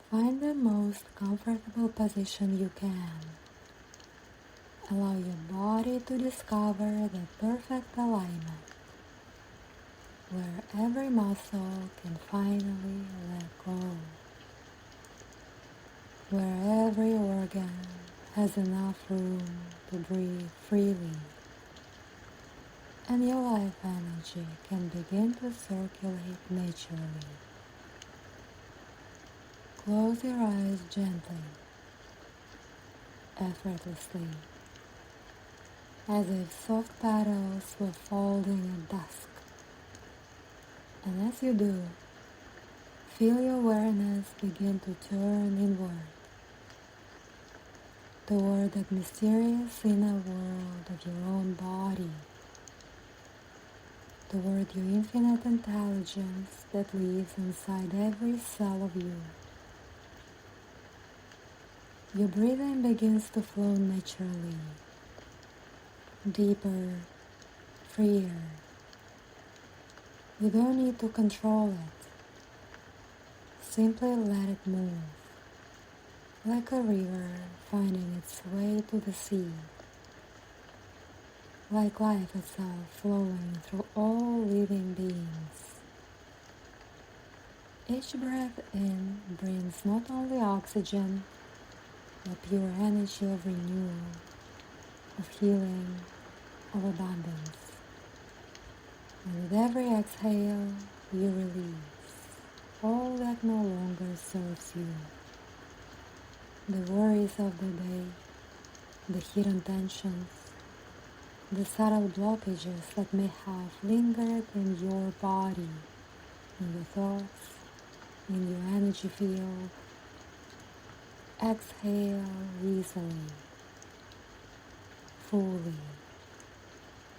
Find the most comfortable position you can. Allow your body to discover the perfect alignment, where every muscle can finally let go, where every organ has enough room to breathe freely, and your life energy can begin to circulate naturally. Close your eyes gently, effortlessly, as if soft petals were folding at dusk. And as you do, feel your awareness begin to turn inward, toward that mysterious inner world of your own body, toward your infinite intelligence that lives inside every cell of you. Your breathing begins to flow naturally, deeper, freer. You don't need to control it. Simply let it move, like a river finding its way to the sea, like life itself flowing through all living beings. Each breath in brings not only oxygen, but pure energy of renewal, of healing, of abundance. And with every exhale, you release all that no longer serves you. The worries of the day, the hidden tensions, the subtle blockages that may have lingered in your body, in your thoughts, in your energy field. Exhale easily, fully,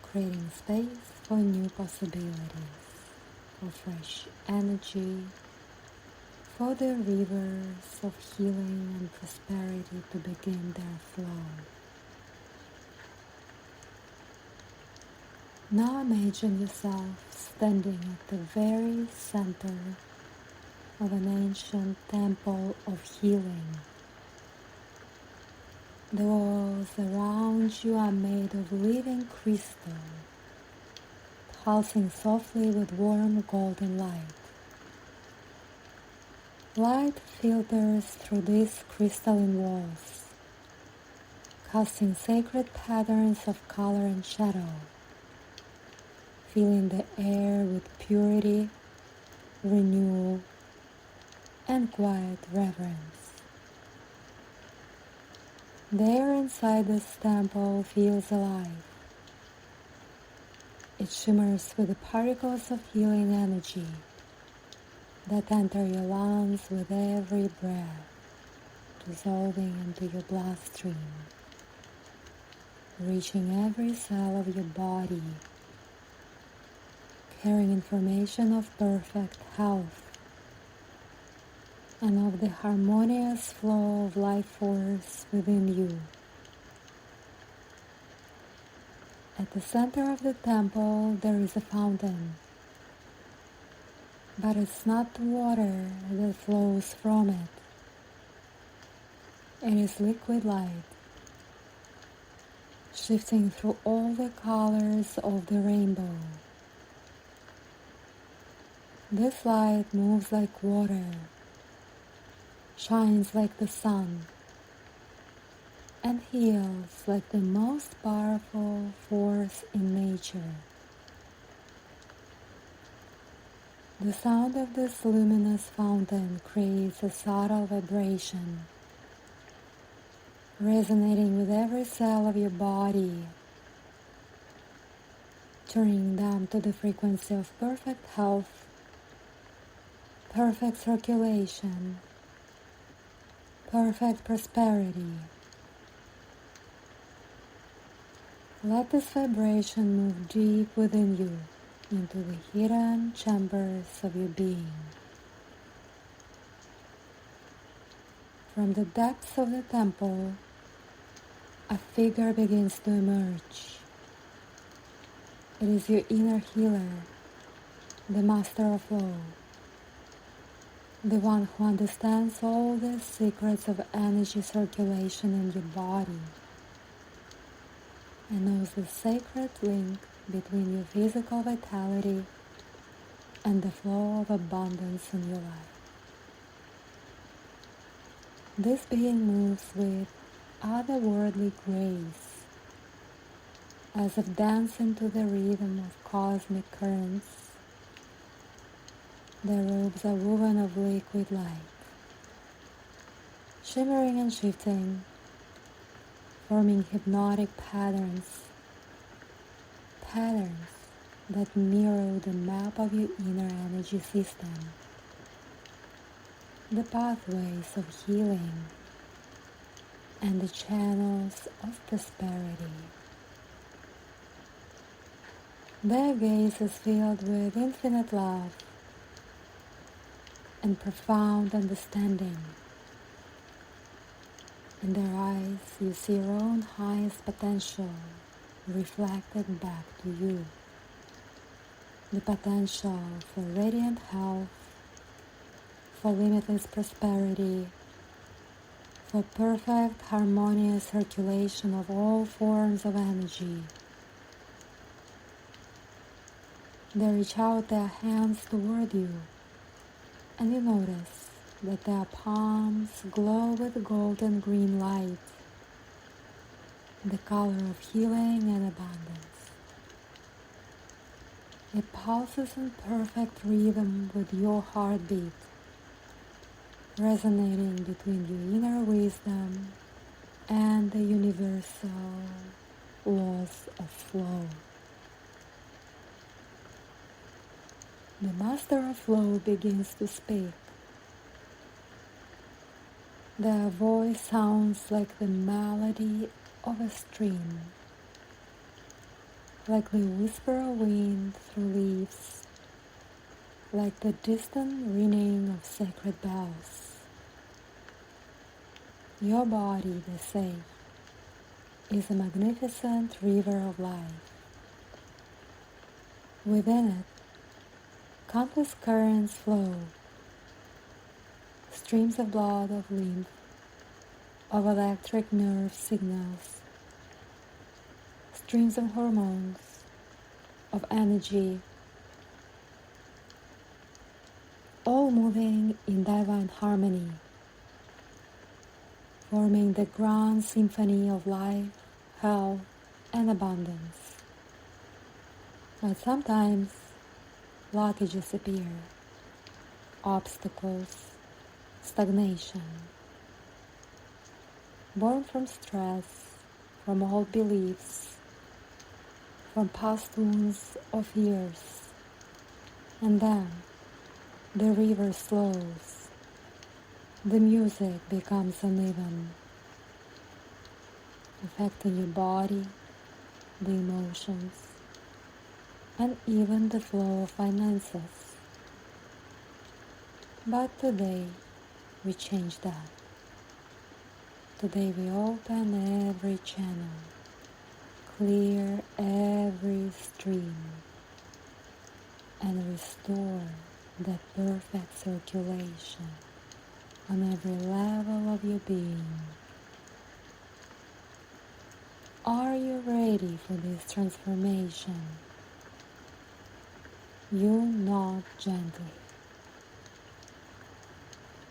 creating space for new possibilities, for fresh energy, for the rivers of healing and prosperity to begin their flow. Now imagine yourself standing at the very center of an ancient temple of healing. The walls around you are made of living crystal, pulsing softly with warm golden light. Light filters through these crystalline walls, casting sacred patterns of color and shadow, filling the air with purity, renewal, and quiet reverence. The air inside this temple feels alive. It shimmers with the particles of healing energy that enter your lungs with every breath, dissolving into your bloodstream, reaching every cell of your body, carrying information of perfect health and of the harmonious flow of life force within you. At the center of the temple there is a fountain, but it's not the water that flows from it. It is liquid light, shifting through all the colors of the rainbow. This light moves like water, shines like the sun, and heals like the most powerful force in nature. The sound of this luminous fountain creates a subtle vibration, resonating with every cell of your body, turning them to the frequency of perfect health, perfect circulation, perfect prosperity. Let this vibration move deep within you into the hidden chambers of your being. From the depths of the temple, a figure begins to emerge. It is your inner healer, the master of flow. the one who understands all the secrets of energy circulation in your body and knows the sacred link between your physical vitality and the flow of abundance in your life. This being moves with otherworldly grace, as if dancing to the rhythm of cosmic currents. Their robes are woven of liquid light, shimmering and shifting, forming hypnotic patterns that mirror the map of your inner energy system, the pathways of healing, and the channels of prosperity. Their gaze is filled with infinite love and profound understanding. In their eyes, you see your own highest potential reflected back to you. The potential for radiant health, for limitless prosperity, for perfect harmonious circulation of all forms of energy. They reach out their hands toward you, and you notice that their palms glow with golden green light, the color of healing and abundance. It pulses in perfect rhythm with your heartbeat, resonating between your inner wisdom and the universal laws of flow. The master of flow begins to speak. Their voice sounds like the melody of a stream, like the whisper of wind through leaves, like the distant ringing of sacred bells. Your body, they say, is a magnificent river of life. Within it, countless currents flow, streams of blood, of lymph, of electric nerve signals, streams of hormones, of energy, all moving in divine harmony, forming the grand symphony of life, health, and abundance. But sometimes blockages appear, obstacles, stagnation, born from stress, from old beliefs, from past wounds or fears. And then the river slows, the music becomes uneven, affecting your body, the emotions, and even the flow of finances. But today, we change that. Today we open every channel, clear every stream, and restore that perfect circulation on every level of your being. Are you ready for this transformation? You nod gently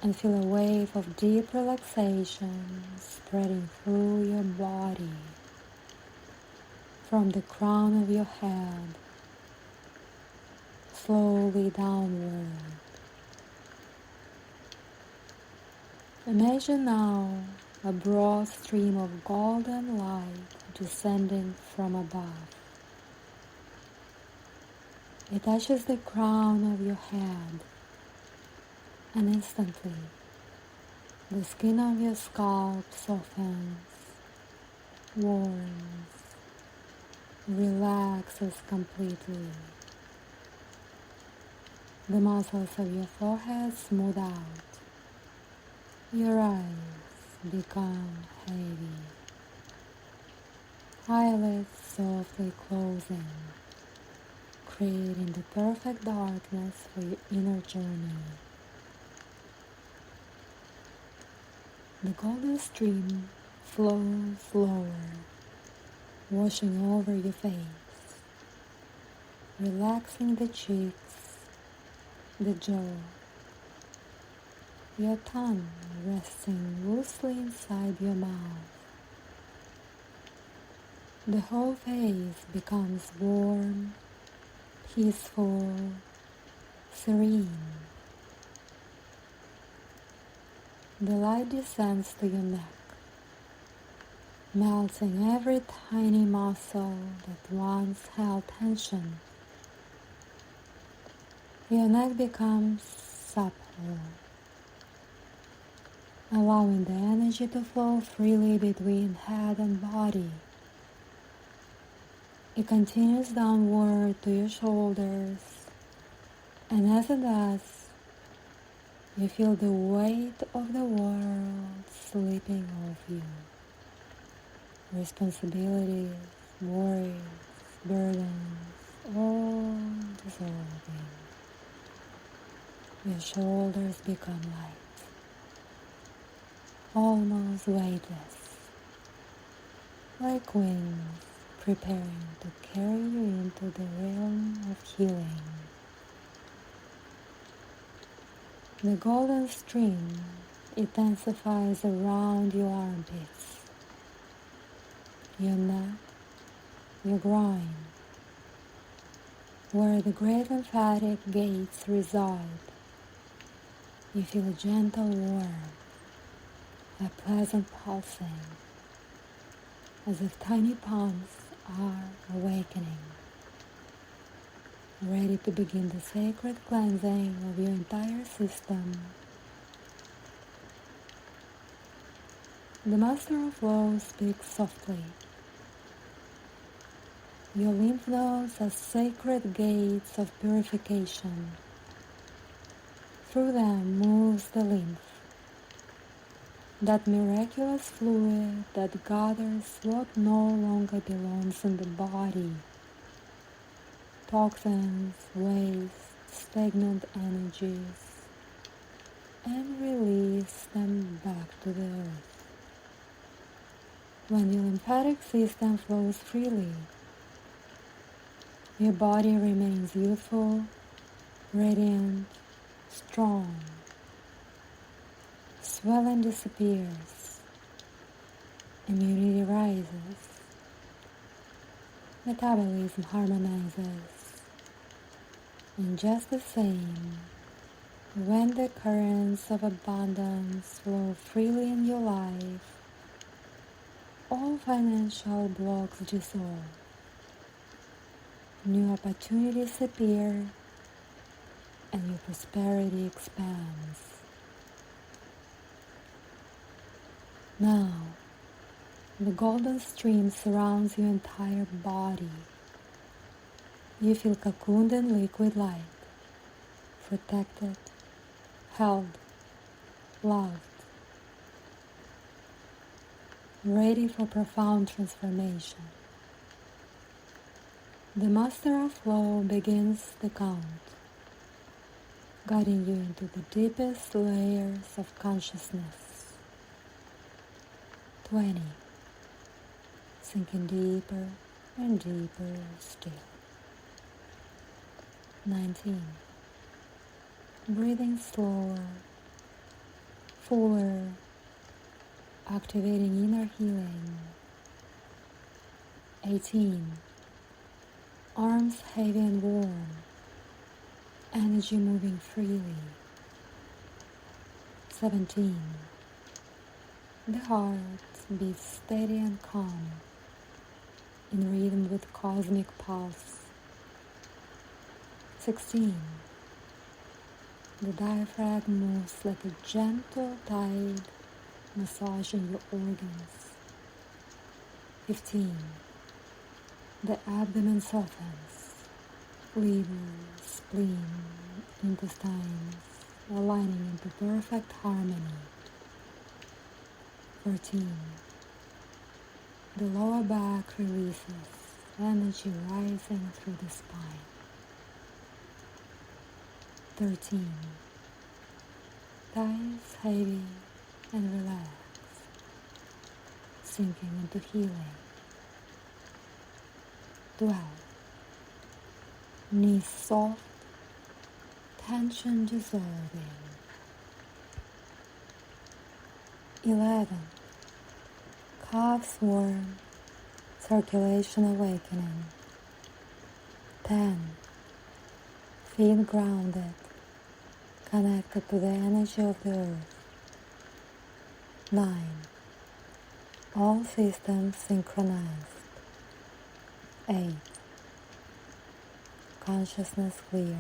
and feel a wave of deep relaxation spreading through your body, from the crown of your head, slowly downward. Imagine now a broad stream of golden light descending from above. It touches the crown of your head, and instantly the skin of your scalp softens, warms, relaxes completely. The muscles of your forehead smooth out. Your eyes become heavy. Eyelids softly closing, creating the perfect darkness for your inner journey. The golden stream flows lower, washing over your face, relaxing the cheeks, the jaw, your tongue resting loosely inside your mouth. The whole face becomes warm, peaceful, serene. The light descends to your neck, melting every tiny muscle that once held tension. Your neck becomes supple, allowing the energy to flow freely between head and body. It continues downward to your shoulders, and as it does, you feel the weight of the world slipping off you. Responsibilities, worries, burdens, all dissolving. Your shoulders become light, almost weightless, like wings preparing to carry you into the realm of healing. The golden stream intensifies around your armpits, your neck, your groin, where the great lymphatic gates reside. You feel a gentle warmth, a pleasant pulsing, as if tiny pumps are awakening, ready to begin the sacred cleansing of your entire system. The Master of Flow speaks softly. Your lymph nodes are sacred gates of purification. Through them moves the lymph, that miraculous fluid that gathers what no longer belongs in the body. Toxins, waste, stagnant energies, and release them back to the earth. When your lymphatic system flows freely, your body remains youthful, radiant, strong. Swelling disappears, immunity rises, metabolism harmonizes, and just the same, when the currents of abundance flow freely in your life, all financial blocks dissolve, new opportunities appear, and your prosperity expands. Now, the golden stream surrounds your entire body. You feel cocooned in liquid light, protected, held, loved, ready for profound transformation. The Master of Flow begins the count, guiding you into the deepest layers of consciousness. 20. Sinking deeper and deeper still. 19. Breathing slower, fuller, activating inner healing. 18. Arms heavy and warm, energy moving freely. 17. The heart beats steady and calm, in rhythm with cosmic pulse. 16. The diaphragm moves like a gentle tide, massaging your organs. 15. The abdomen softens, liver, spleen, intestines, aligning into perfect harmony. 14. The lower back releases, energy rising through the spine. 13. Thighs heavy and relaxed. sinking into healing. 12. Knees soft, tension dissolving. 11. Calves warm, circulation awakening. 10. Feet grounded, connected to the energy of the earth. 9. All systems synchronized. 8. Consciousness clear,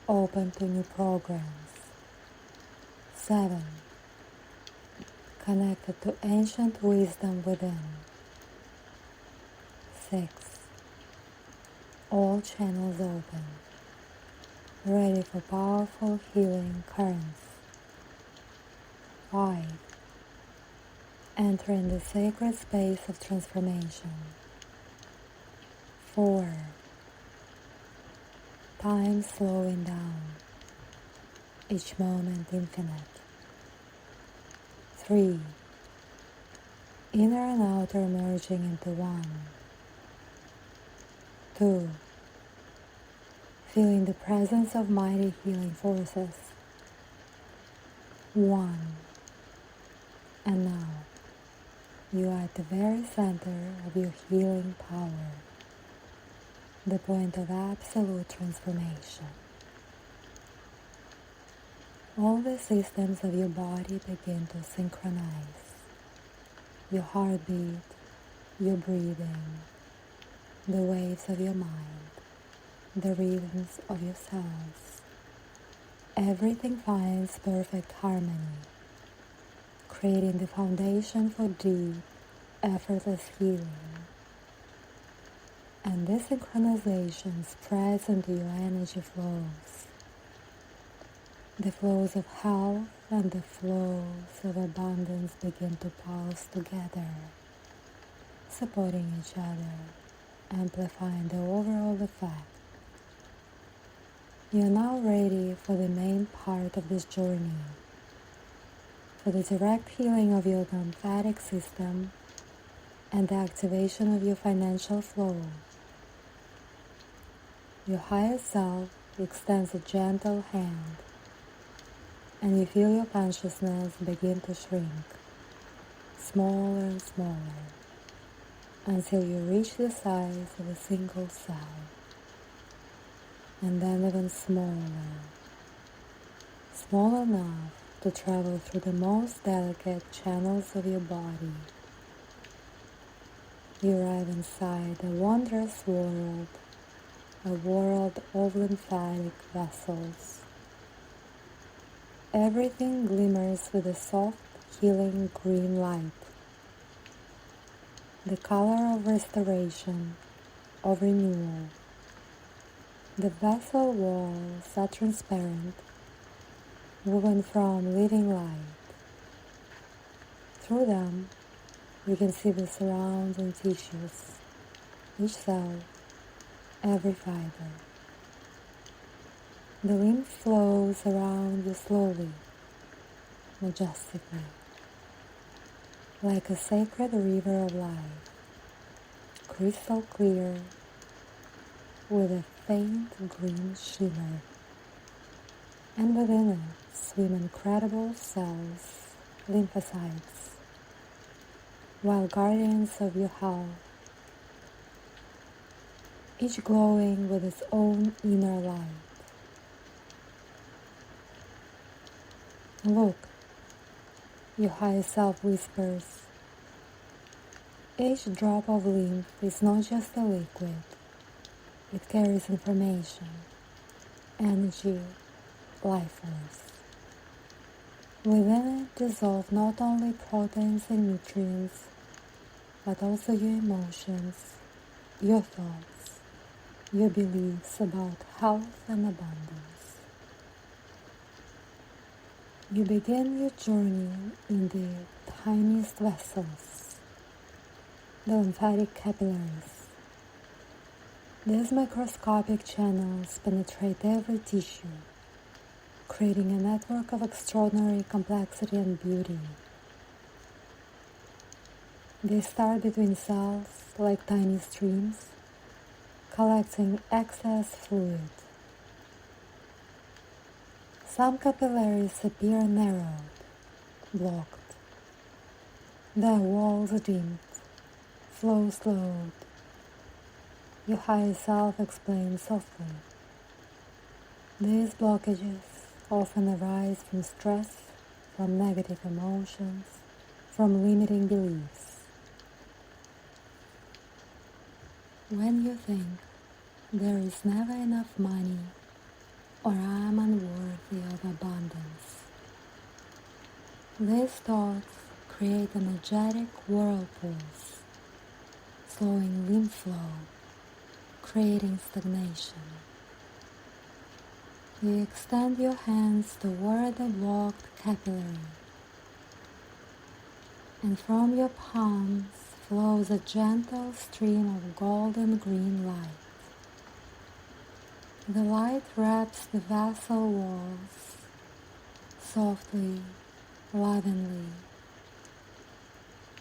open to new programs. 7. Connected to ancient wisdom within. 6. All channels open, ready for powerful healing currents. 5. Entering the sacred space of transformation. 4. Time slowing down, each moment infinite. 3. Inner and outer merging into one. 2. Feeling the presence of mighty healing forces. 1. And now, you are at the very center of your healing power, the point of absolute transformation. All the systems of your body begin to synchronize. Your heartbeat, your breathing, the waves of your mind, the rhythms of your cells. Everything finds perfect harmony, creating the foundation for deep, effortless healing. And this synchronization spreads into your energy flows. The flows of health and the flows of abundance begin to pulse together, supporting each other, amplifying the overall effect. You are now ready for the main part of this journey, for the direct healing of your lymphatic system and the activation of your financial flow. Your higher self extends a gentle hand, and you feel your consciousness begin to shrink, smaller and smaller, until you reach the size of a single cell, and then even smaller, small enough to travel through the most delicate channels of your body. You arrive inside a wondrous world, a world of lymphatic vessels. Everything glimmers with a soft, healing green light, the color of restoration, of renewal. The vessel walls are transparent, woven from living light. Through them, you can see the surrounding tissues, each cell, every fiber. The lymph flows around you slowly, majestically, like a sacred river of life, crystal clear, with a faint green shimmer. And within it swim incredible cells, lymphocytes, wild guardians of your health, each glowing with its own inner light. Look, your higher self whispers. Each drop of lymph is not just a liquid. It carries information, energy, life force. Within it dissolve not only proteins and nutrients, but also your emotions, your thoughts, your beliefs about health and abundance. You begin your journey in the tiniest vessels, the lymphatic capillaries. These microscopic channels penetrate every tissue, creating a network of extraordinary complexity and beauty. They start between cells like tiny streams, collecting excess fluid. Some capillaries appear narrowed, blocked. Their walls dimmed, flow slowed. Your higher self explains softly. These blockages often arise from stress, from negative emotions, from limiting beliefs. When you think there is never enough money or I am unworthy of abundance, these thoughts create energetic whirlpools, slowing lymph flow, creating stagnation. You extend your hands toward the blocked capillary, and from your palms flows a gentle stream of golden green light. The light wraps the vessel walls softly, lovingly,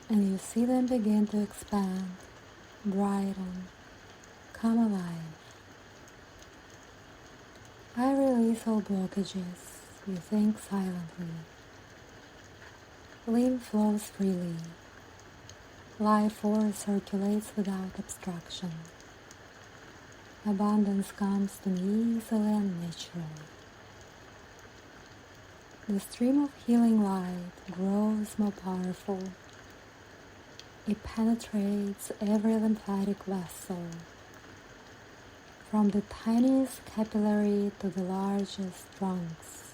and you see them begin to expand, brighten, come alive. I release all blockages, you think silently. Lymph flows freely. Life force circulates without obstruction. Abundance comes to me easily and naturally. The stream of healing light grows more powerful. It penetrates every lymphatic vessel, from the tiniest capillary to the largest trunks.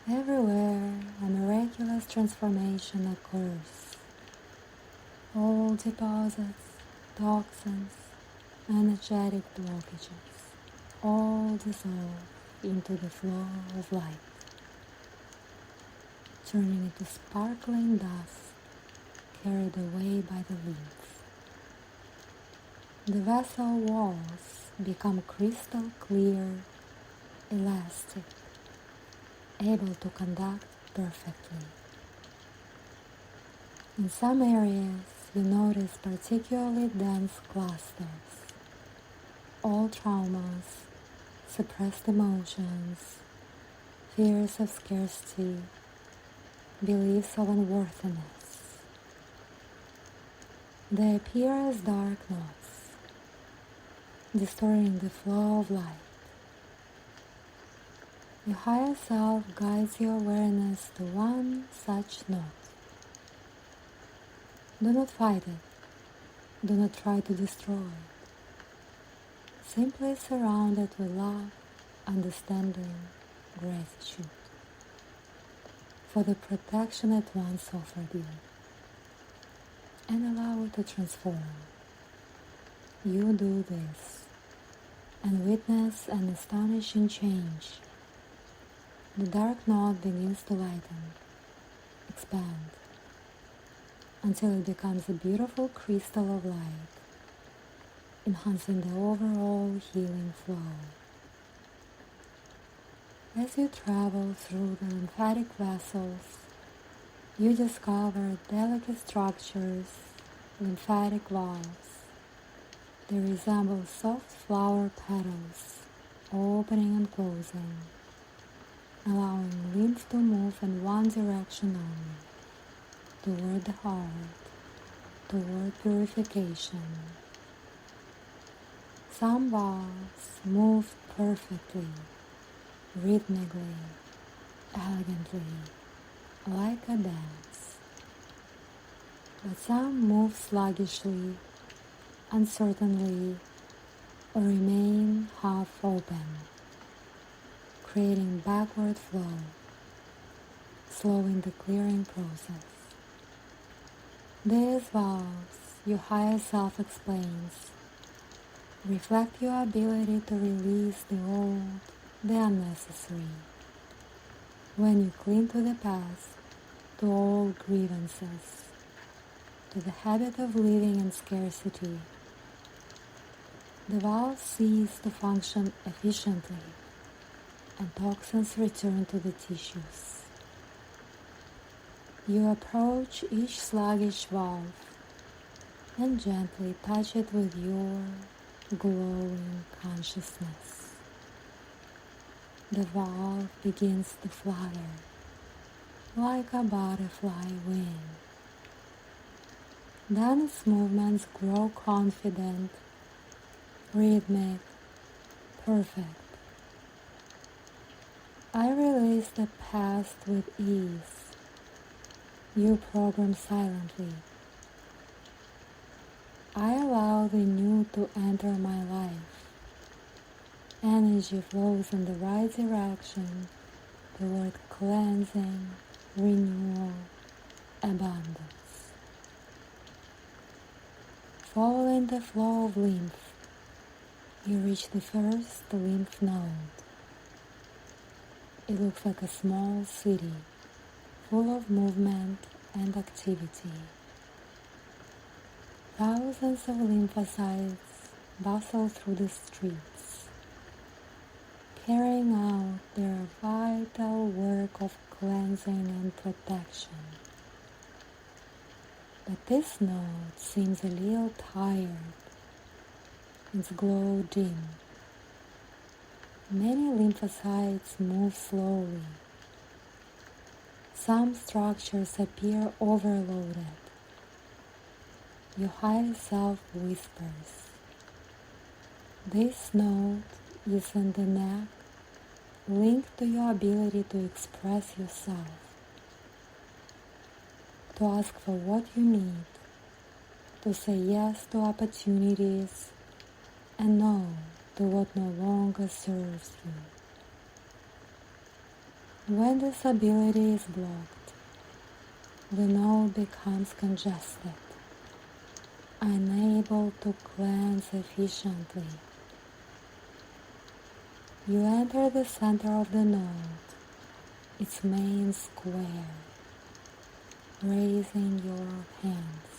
Everywhere a miraculous transformation occurs. Old deposits, toxins, energetic blockages, all dissolve into the flow of light, turning into sparkling dust carried away by the lymph. The vessel walls become crystal clear, elastic, able to conduct perfectly. In some areas, you notice particularly dense clusters. All traumas, suppressed emotions, fears of scarcity, beliefs of unworthiness. They appear as dark knots, distorting the flow of light. Your higher self guides your awareness to one such knot. Do not fight it. Do not try to destroy it. Simply surround it with love, understanding, gratitude for the protection it once offered you, and allow it to transform. You do this and witness an astonishing change. The dark knot begins to lighten, expand, until it becomes a beautiful crystal of light, enhancing the overall healing flow. As you travel through the lymphatic vessels, you discover delicate structures, lymphatic valves. They resemble soft flower petals, opening and closing, allowing lymph to move in one direction only, toward the heart, toward purification. Some valves move perfectly, rhythmically, elegantly, like a dance. But some move sluggishly, uncertainly, or remain half open, creating backward flow, slowing the clearing process. These valves, your higher self explains, reflect your ability to release the old, the unnecessary. When you cling to the past, to old grievances, to the habit of living in scarcity, the valves cease to function efficiently, and toxins return to the tissues. You approach each sluggish valve and gently touch it with your glowing consciousness. The valve begins to flutter like a butterfly wing. Then its movements grow confident, rhythmic, perfect. I release the past with ease. You program silently. I allow the new to enter my life. Energy flows in the right direction toward cleansing, renewal, abundance. Following the flow of lymph, you reach the first lymph node. It looks like a small city, full of movement and activity. Thousands of lymphocytes bustle through the streets, carrying out their vital work of cleansing and protection. But this node seems a little tired, its glow dim. Many lymphocytes move slowly. Some structures appear overloaded. Your higher self whispers. This node is in the neck, linked to your ability to express yourself, to ask for what you need, to say yes to opportunities, and no to what no longer serves you. When this ability is blocked, the node becomes congested, unable to cleanse efficiently. You enter the center of the node, its main square, raising your hands.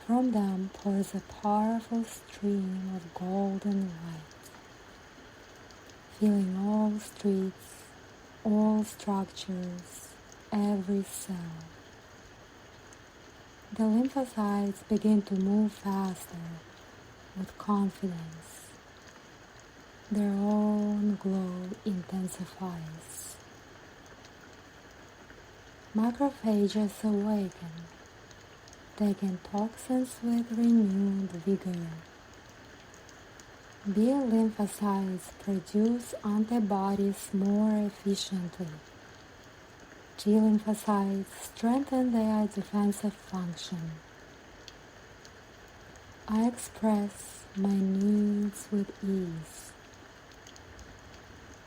From them pours a powerful stream of golden light, filling all streets, all structures, every cell. The lymphocytes begin to move faster with confidence. Their own glow intensifies. Macrophages awaken, taking toxins with renewed vigor. B lymphocytes produce antibodies more efficiently. T lymphocytes strengthen their defensive function. I express my needs with ease.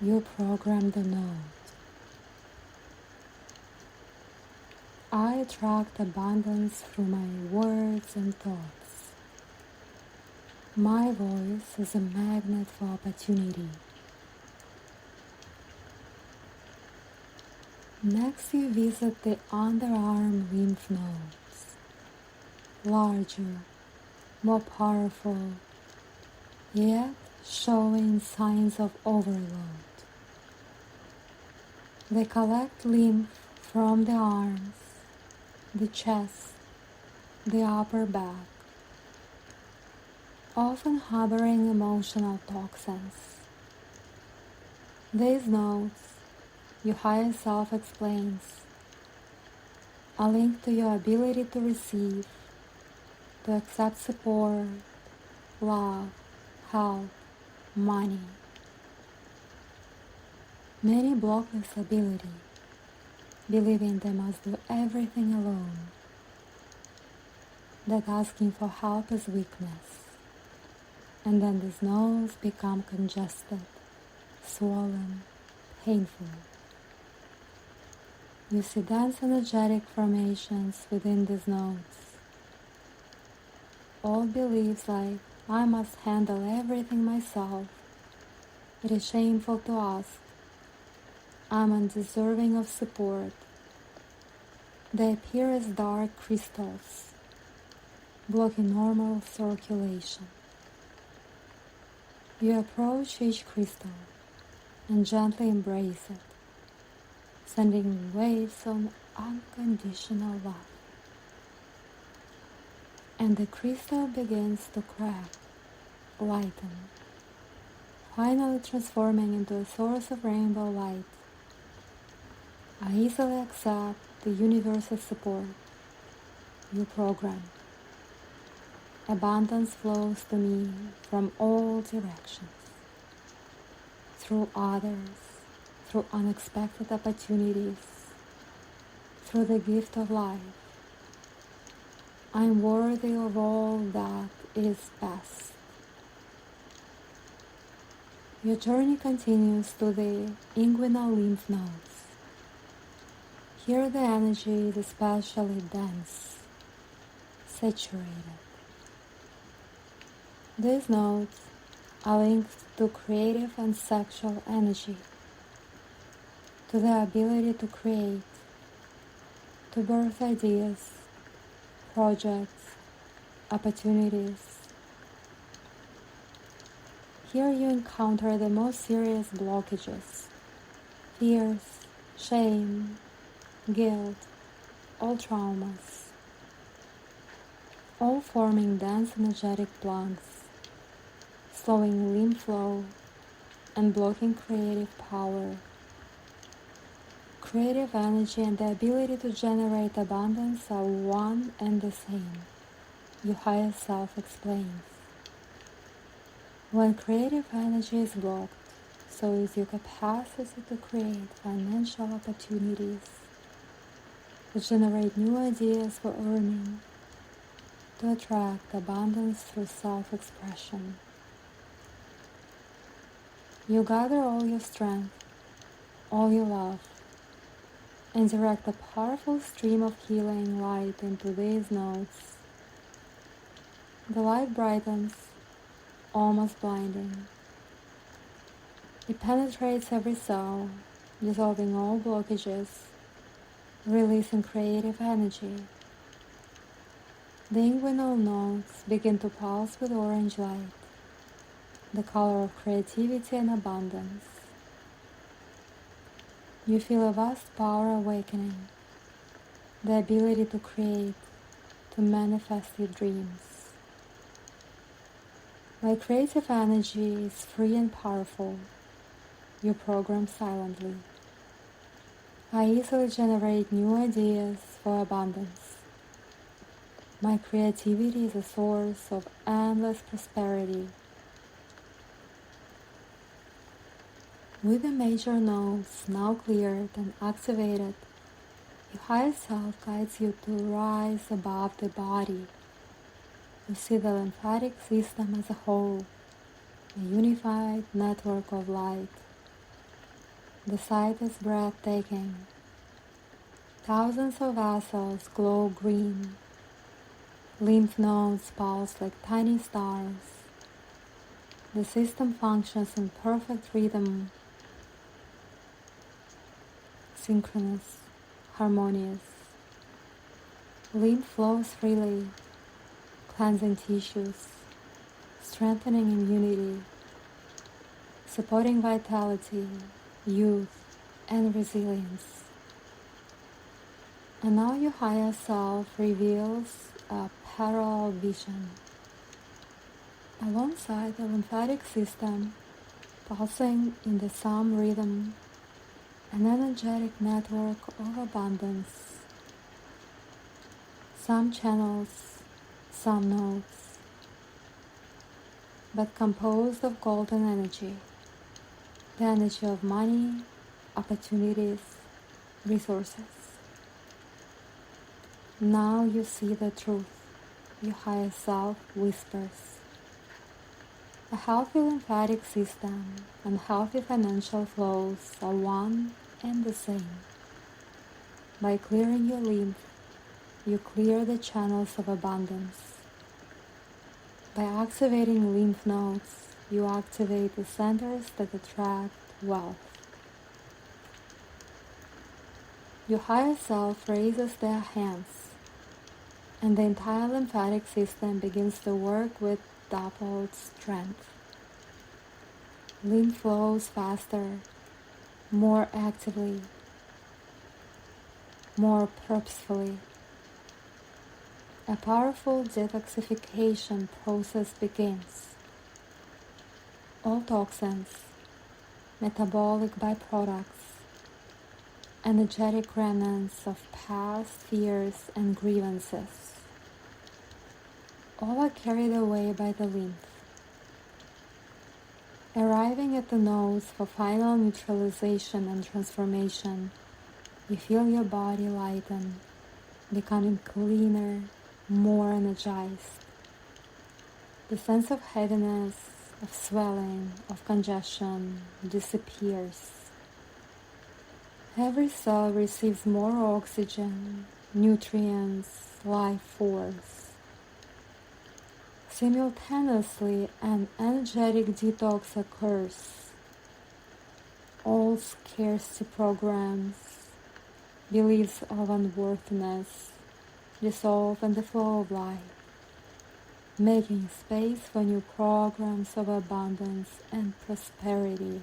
You program the node. I attract abundance through my words and thoughts. My voice is a magnet for opportunity. Next, you visit the underarm lymph nodes, larger, more powerful, yet showing signs of overload. They collect lymph from the arms, the chest, the upper back, often harboring emotional toxins. These nodes, your higher self explains, are linked to your ability to receive, to accept support, love, help, money. Many block this ability, believing they must do everything alone, that asking for help is weakness, and then these nodes become congested, swollen, painful. You see dense energetic formations within these nodes. Old beliefs like, I must handle everything myself. It is shameful to ask. I'm undeserving of support. They appear as dark crystals, blocking normal circulation. You approach each crystal and gently embrace it, sending waves of unconditional love. And the crystal begins to crack, lighten, finally transforming into a source of rainbow light. I easily accept the universe's support. You program. Abundance flows to me from all directions, through others, through unexpected opportunities, through the gift of life. I am worthy of all that is best. Your journey continues to the inguinal lymph nodes. Here the energy is especially dense, saturated. These nodes are linked to creative and sexual energy, to the ability to create, to birth ideas, projects, opportunities. Here you encounter the most serious blockages, fears, shame, guilt, all traumas, all forming dense energetic plugs, slowing lymph flow and blocking creative power. Creative energy and the ability to generate abundance are one and the same, your higher self explains. When creative energy is blocked, so is your capacity to create financial opportunities, to generate new ideas for earning, to attract abundance through self-expression. You gather all your strength, all your love, and direct a powerful stream of healing light into these nodes. The light brightens, almost blinding. It penetrates every cell, dissolving all blockages, releasing creative energy. The inguinal nodes begin to pulse with orange light, the color of creativity and abundance. You feel a vast power awakening, the ability to create, to manifest your dreams. My creative energy is free and powerful. You program silently. I easily generate new ideas for abundance. My creativity is a source of endless prosperity. With the major nodes now cleared and activated, your higher self guides you to rise above the body. You see the lymphatic system as a whole, a unified network of light. The sight is breathtaking. Thousands of vessels glow green. Lymph nodes pulse like tiny stars. The system functions in perfect rhythm, synchronous, harmonious. Lymph flows freely, cleansing tissues, strengthening immunity, supporting vitality, youth, and resilience. And now your higher self reveals a parallel vision. Alongside the lymphatic system, pulsing in the same rhythm, an energetic network of abundance. Some channels, some nodes, but composed of golden energy, the energy of money, opportunities, resources. Now you see the truth, your higher self whispers. A healthy lymphatic system and healthy financial flows are one and the same. By clearing your lymph, you clear the channels of abundance. By activating lymph nodes, you activate the centers that attract wealth. Your higher self raises their hands, and the entire lymphatic system begins to work with doubled strength. Lymph flows faster, more actively, more purposefully. A powerful detoxification process begins. All toxins, metabolic byproducts, energetic remnants of past fears and grievances, all are carried away by the lymph. Arriving at the nodes for final neutralization and transformation, you feel your body lighten, becoming cleaner, more energized. The sense of heaviness, of swelling, of congestion disappears. Every cell receives more oxygen, nutrients, life force. Simultaneously, an energetic detox occurs. All scarcity programs, beliefs of unworthiness, dissolve in the flow of life, making space for new programs of abundance and prosperity.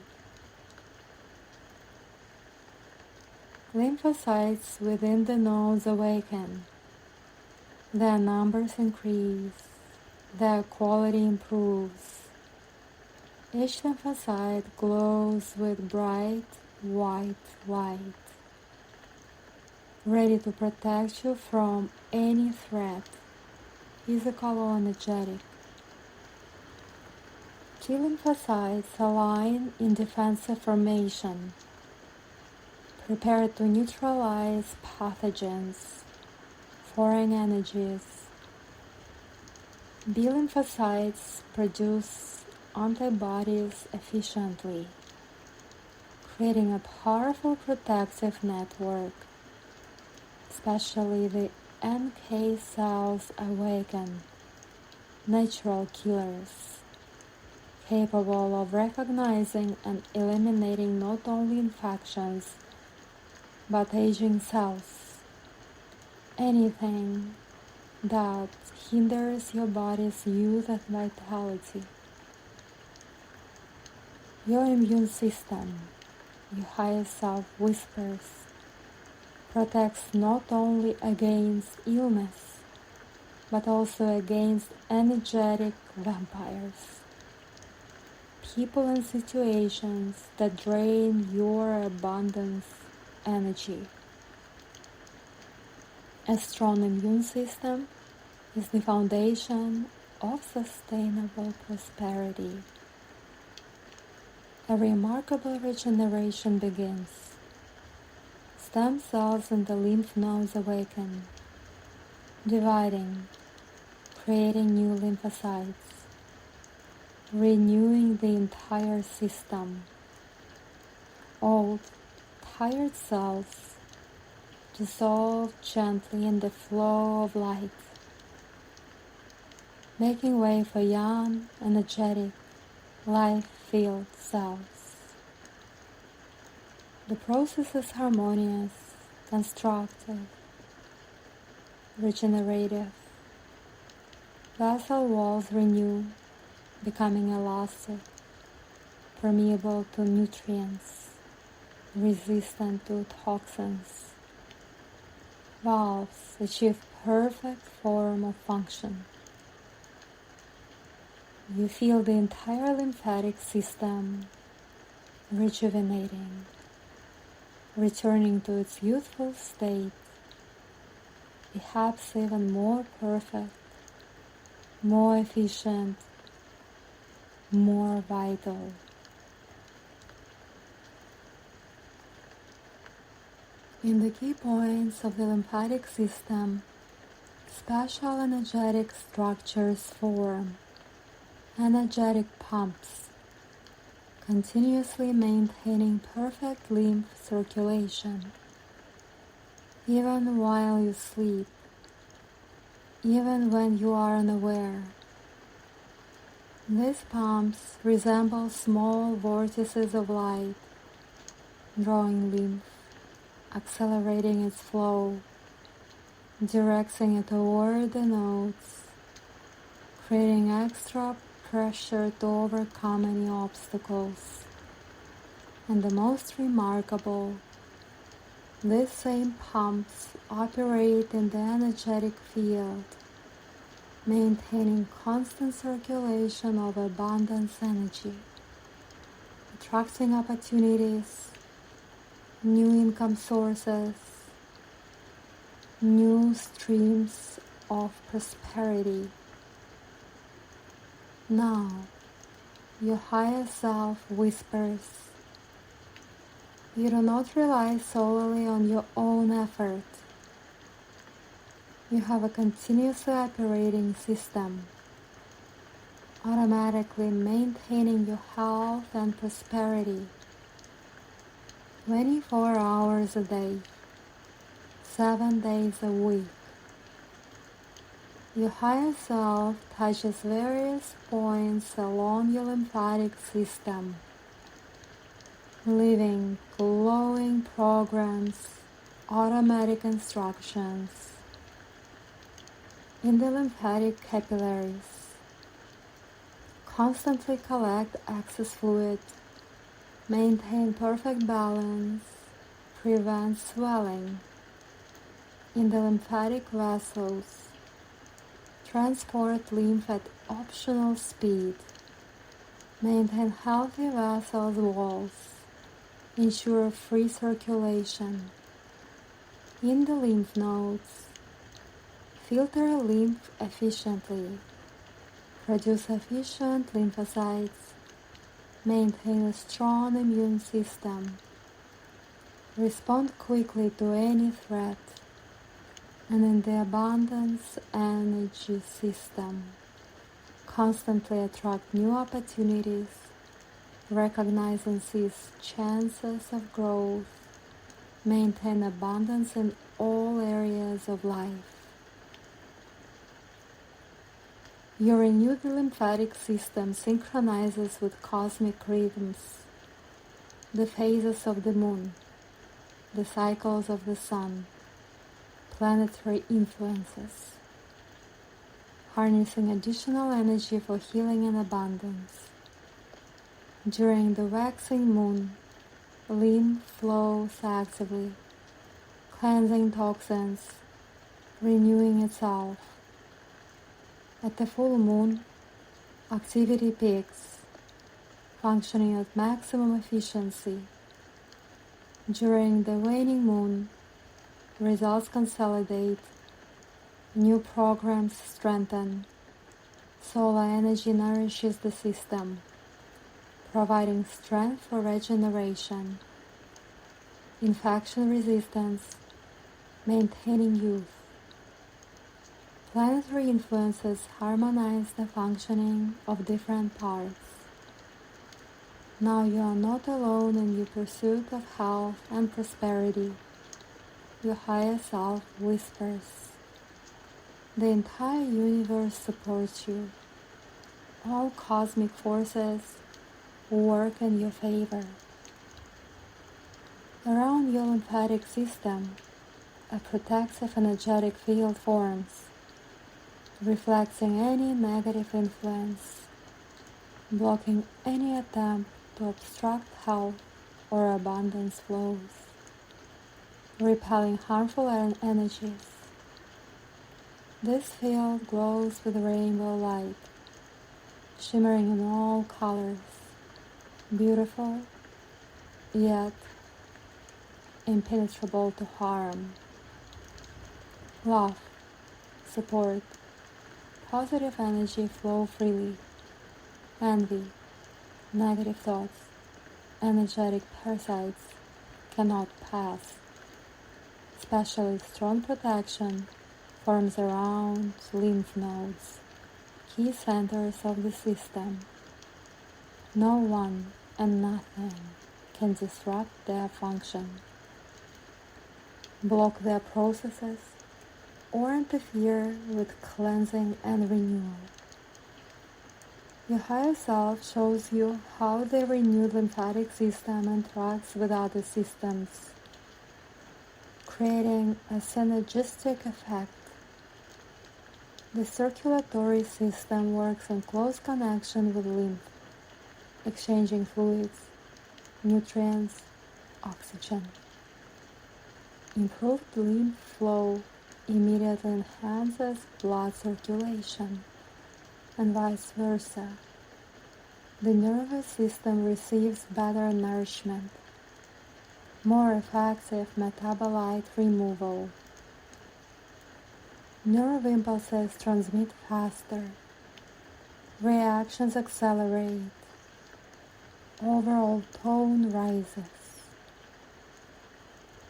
Lymphocytes within the nodes awaken. Their numbers increase. Their quality improves. Each lymphocyte glows with bright white light, ready to protect you from any threat, physical or energetic. T lymphocytes align in defensive formation, prepared to neutralize pathogens, foreign energies. B lymphocytes produce antibodies efficiently, creating a powerful protective network. Especially the NK cells awaken, natural killers, capable of recognizing and eliminating not only infections, but aging cells, anything that hinders your body's youth and vitality. Your immune system, your higher self whispers, protects not only against illness, but also against energetic vampires, people and situations that drain your abundance energy. A strong immune system is the foundation of sustainable prosperity. A remarkable regeneration begins. Stem cells in the lymph nodes awaken, dividing, creating new lymphocytes, renewing the entire system. Old, tired cells dissolve gently in the flow of light, making way for young, energetic, life-filled cells. The process is harmonious, constructive, regenerative. Vessel walls renew, becoming elastic, permeable to nutrients, resistant to toxins. Valves achieve perfect form of function. You feel the entire lymphatic system rejuvenating, returning to its youthful state, perhaps even more perfect, more efficient, more vital. In the key points of the lymphatic system, special energetic structures form, energetic pumps, continuously maintaining perfect lymph circulation, even while you sleep, even when you are unaware. These pumps resemble small vortices of light, drawing lymph, accelerating its flow, directing it toward the nodes, creating extra pressure to overcome any obstacles. And the most remarkable, These same pumps operate in the energetic field, maintaining constant circulation of abundance energy, attracting opportunities, new income sources, new streams of prosperity. Now, your higher self whispers, you do not rely solely on your own effort. You have a continuously operating system, automatically maintaining your health and prosperity 24 hours a day, 7 days a week. Your higher self touches various points along your lymphatic system, leaving glowing programs, automatic instructions in the lymphatic capillaries. Constantly collect excess fluid, maintain perfect balance, prevent swelling in the lymphatic vessels, transport lymph at optional speed, maintain healthy vessels walls, ensure free circulation in the lymph nodes, filter lymph efficiently, produce efficient lymphocytes, maintain a strong immune system, respond quickly to any threat, and in the abundance energy system, constantly attract new opportunities, recognize and seize chances of growth, maintain abundance in all areas of life. Your renewed lymphatic system synchronizes with cosmic rhythms, the phases of the moon, the cycles of the sun, planetary influences, harnessing additional energy for healing and abundance. During the waxing moon, lymph flows actively, cleansing toxins, renewing itself. At the full moon, activity peaks, functioning at maximum efficiency. During the waning moon, results consolidate, new programs strengthen, solar energy nourishes the system, providing strength for regeneration, infection resistance, maintaining youth. Planetary influences harmonize the functioning of different parts. Now you are not alone in your pursuit of health and prosperity. Your higher self whispers. The entire universe supports you. All cosmic forces work in your favor. Around your lymphatic system, a protective energetic field forms, reflecting any negative influence, blocking any attempt to obstruct health or abundance flows, repelling harmful energies. This field glows with rainbow light, shimmering in all colors, beautiful, yet impenetrable to harm. Love, support, positive energy flow freely. Envy, negative thoughts, energetic parasites cannot pass. Especially strong protection forms around lymph nodes, key centers of the system. No one and nothing can disrupt their function, block their processes, or interfere with cleansing and renewal. Your higher self shows you how the renewed lymphatic system interacts with other systems, creating a synergistic effect. The circulatory system works in close connection with lymph, exchanging fluids, nutrients, oxygen. Improved lymph flow immediately enhances blood circulation, and vice versa. The nervous system receives better nourishment, more effective metabolite removal. Nerve impulses transmit faster, reactions accelerate, overall tone rises.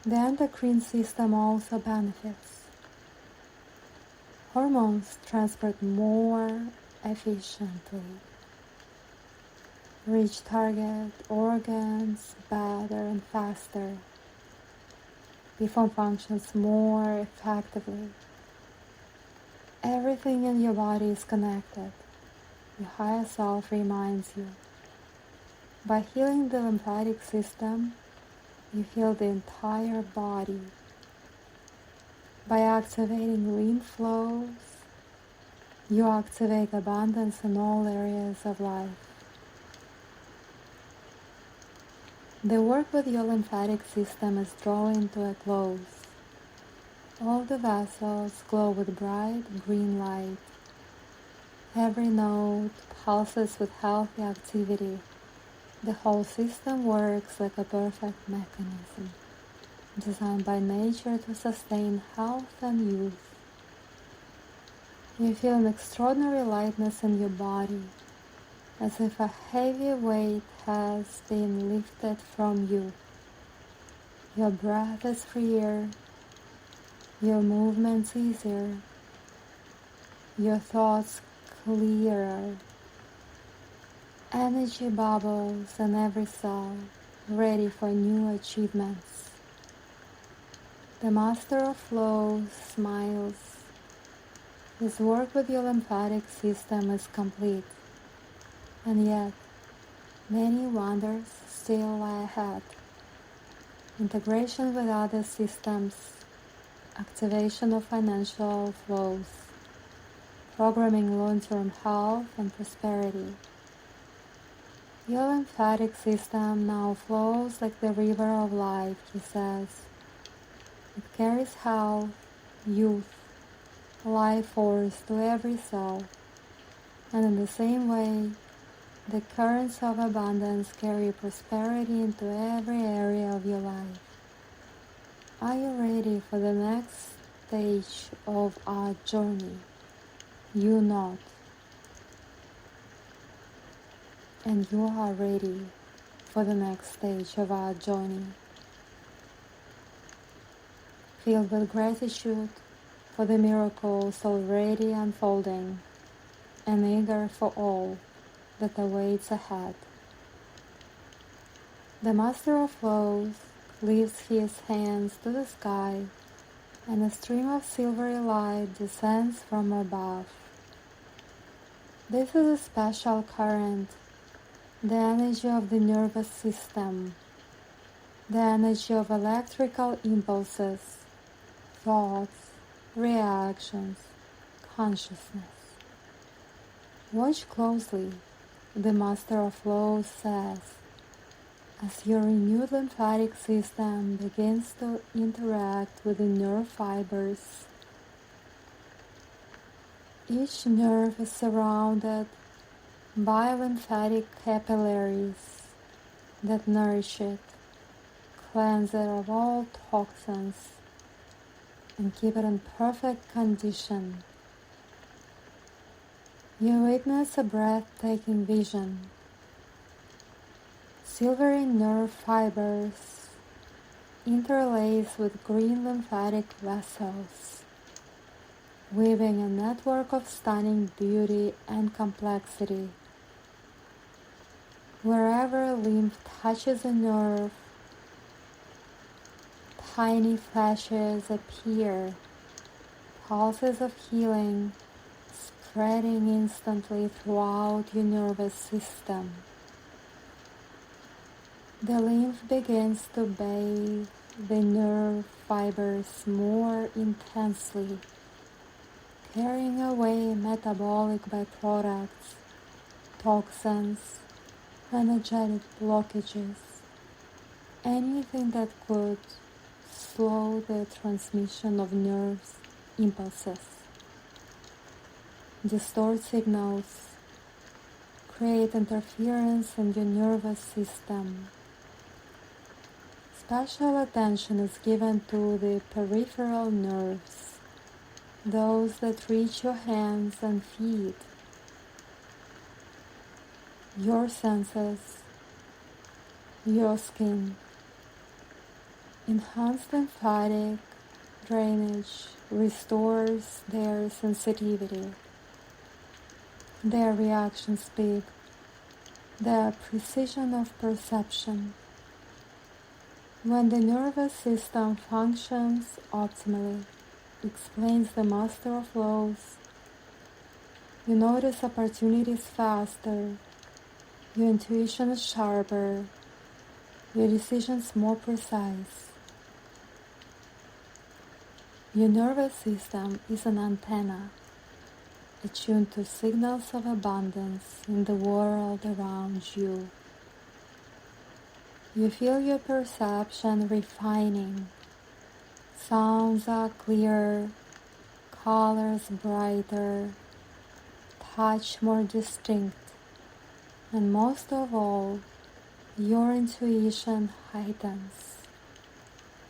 The endocrine system also benefits. Hormones transport more efficiently, reach target organs better and faster, perform functions more effectively. Everything in your body is connected. Your higher self reminds you. By healing the lymphatic system, you heal the entire body. By activating lymph flows, you activate abundance in all areas of life. The work with your lymphatic system is drawing to a close. All the vessels glow with bright green light. Every node pulses with healthy activity. The whole system works like a perfect mechanism, designed by nature to sustain health and youth. You feel an extraordinary lightness in your body, as if a heavy weight has been lifted from you. Your breath is freer, your movements easier, your thoughts clearer. Energy bubbles in every cell, ready for new achievements. The Master of Flow smiles. His work with your lymphatic system is complete, and yet many wonders still lie ahead. Integration with other systems, activation of financial flows, programming long-term health and prosperity. Your lymphatic system now flows like the river of life, he says. It carries health, youth, life force to every cell, and in the same way, the currents of abundance carry prosperity into every area of your life. Are you ready for the next stage of our journey? You not. And you are ready for the next stage of our journey. Filled with gratitude for the miracles already unfolding, and eager for all that awaits ahead. The Master of Flows lifts his hands to the sky, and a stream of silvery light descends from above. This is a special current, the energy of the nervous system, the energy of electrical impulses, thoughts, reactions, consciousness. Watch closely, the Master of Flow says, as your renewed lymphatic system begins to interact with the nerve fibers. Each nerve is surrounded by lymphatic capillaries that nourish it, cleanse it of all toxins, and keep it in perfect condition. You witness a breathtaking vision. Silvery nerve fibers interlace with green lymphatic vessels, weaving a network of stunning beauty and complexity. Wherever lymph touches a nerve, tiny flashes appear, pulses of healing spreading instantly throughout your nervous system. The lymph begins to bathe the nerve fibers more intensely, carrying away metabolic byproducts, toxins, energetic blockages, anything that could slow the transmission of nerves impulses, distort signals, create interference in your nervous system. Special attention is given to the peripheral nerves, those that reach your hands and feet, your senses, your skin. Enhanced lymphatic drainage restores their sensitivity, their reaction speed, their precision of perception. When the nervous system functions optimally, explains the master of flows, you notice opportunities faster, your intuition is sharper, your decisions more precise. Your nervous system is an antenna, attuned to signals of abundance in the world around you. You feel your perception refining. Sounds are clearer, colors brighter, touch more distinct, and most of all, your intuition heightens.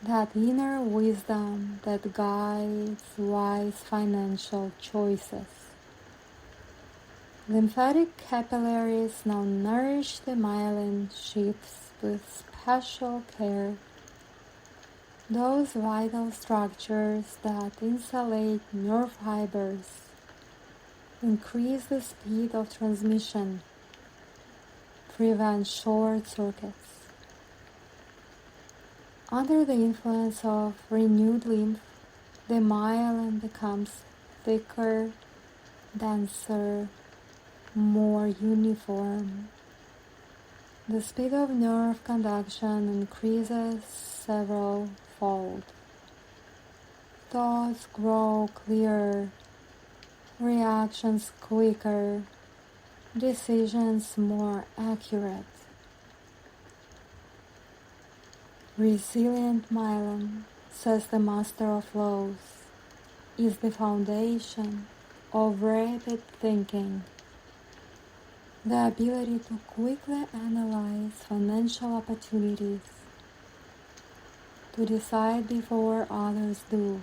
That inner wisdom that guides wise financial choices. Lymphatic capillaries now nourish the myelin sheaths with special care. Those vital structures that insulate nerve fibers, increase the speed of transmission, prevent short circuits. Under the influence of renewed lymph, the myelin becomes thicker, denser, more uniform. The speed of nerve conduction increases several-fold. Thoughts grow clearer, reactions quicker, decisions more accurate. Resilient myelin, says the master of flows, is the foundation of rapid thinking. The ability to quickly analyze financial opportunities, to decide before others do.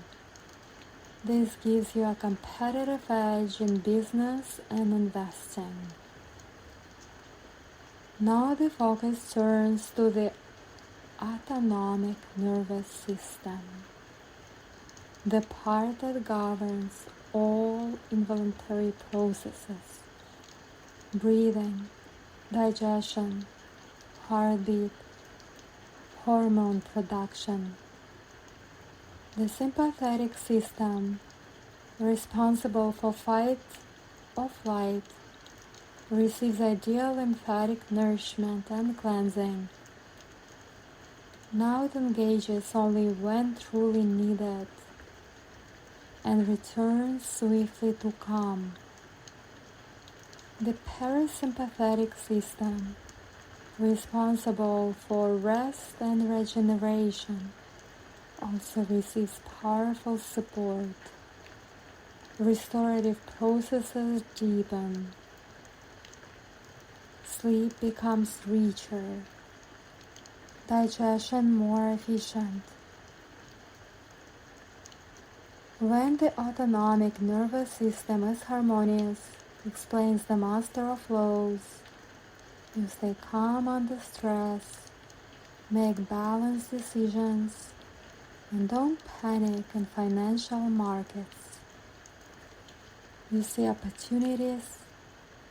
This gives you a competitive edge in business and investing. Now the focus turns to the autonomic nervous system, the part that governs all involuntary processes, breathing, digestion, heartbeat, hormone production. The sympathetic system, responsible for fight or flight, receives ideal lymphatic nourishment and cleansing. Now it engages only when truly needed and returns swiftly to calm. The parasympathetic system, responsible for rest and regeneration, also receives powerful support. Restorative processes deepen. Sleep becomes richer. Digestion more efficient. When the autonomic nervous system is harmonious, explains the master of flows, you stay calm under stress, make balanced decisions, and don't panic in financial markets. You see opportunities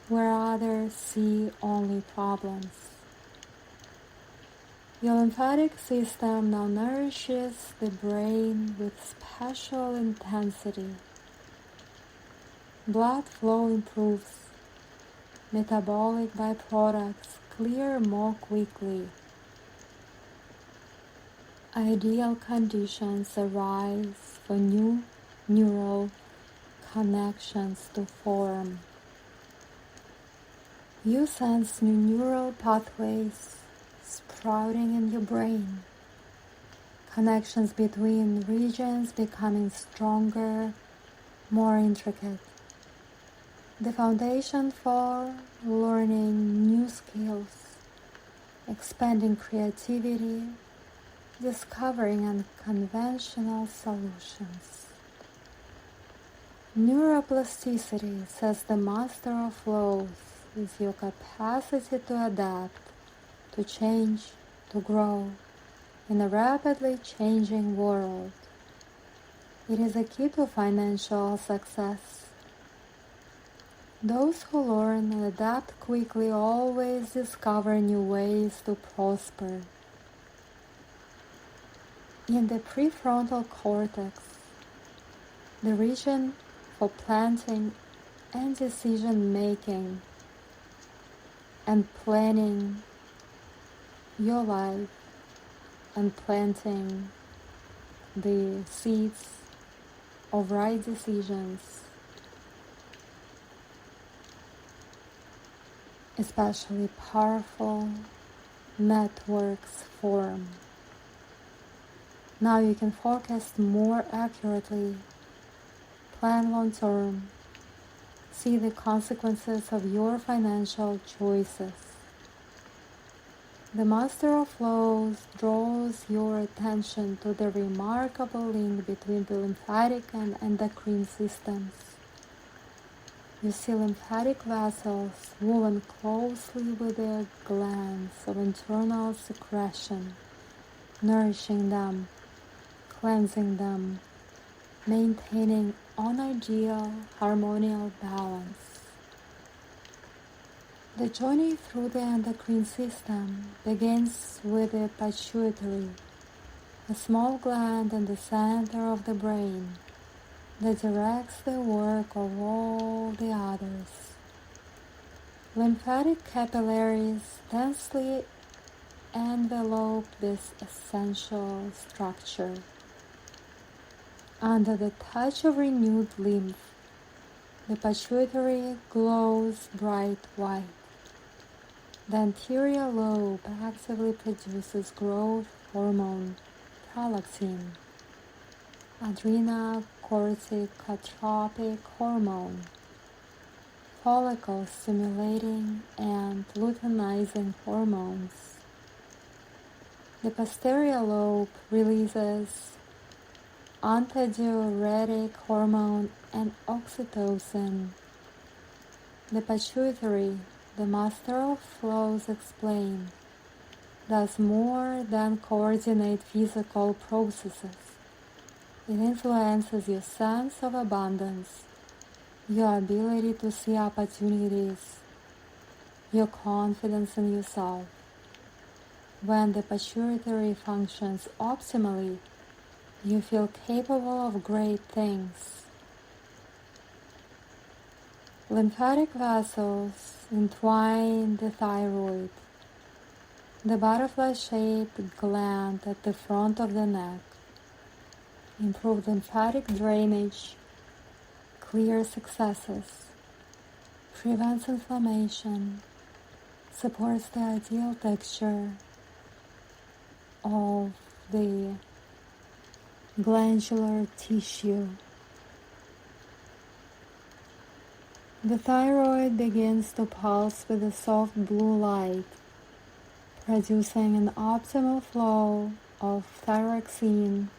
where others see only problems. Your lymphatic system now nourishes the brain with special intensity. Blood flow improves. Metabolic byproducts clear more quickly. Ideal conditions arise for new neural connections to form. You sense new neural pathways sprouting in your brain, Connections between regions becoming stronger, more intricate. The foundation for learning new skills, expanding creativity, discovering unconventional solutions. Neuroplasticity, says the master of flows, is your capacity to adapt, to change, to grow in a rapidly changing world. It is a key to financial success. Those who learn and adapt quickly always discover new ways to prosper. In the prefrontal cortex, the region for planning and decision making and planning your life and planting the seeds of right decisions, especially powerful networks form. Now you can forecast more accurately, plan long term, see the consequences of your financial choices. The Master of Flows draws your attention to the remarkable link between the lymphatic and endocrine systems. You see lymphatic vessels woven closely with their glands of internal secretion, nourishing them, cleansing them, maintaining an ideal harmonial balance. The journey through the endocrine system begins with the pituitary, a small gland in the center of the brain that directs the work of all the others. Lymphatic capillaries densely envelope this essential structure. Under the touch of renewed lymph, the pituitary glows bright white. The anterior lobe actively produces growth hormone prolactin, adrenocorticotropic hormone, follicle-stimulating and luteinizing hormones. The posterior lobe releases antidiuretic hormone and oxytocin. The pituitary, the master of flows explain, does more than coordinate physical processes. It influences your sense of abundance, your ability to see opportunities, your confidence in yourself. When the pituitary functions optimally, you feel capable of great things. Lymphatic vessels entwine the thyroid, the butterfly-shaped gland at the front of the neck. Improve lymphatic drainage, clears successes, prevents inflammation, supports the ideal texture of the glandular tissue. The thyroid begins to pulse with a soft blue light, producing an optimal flow of thyroxine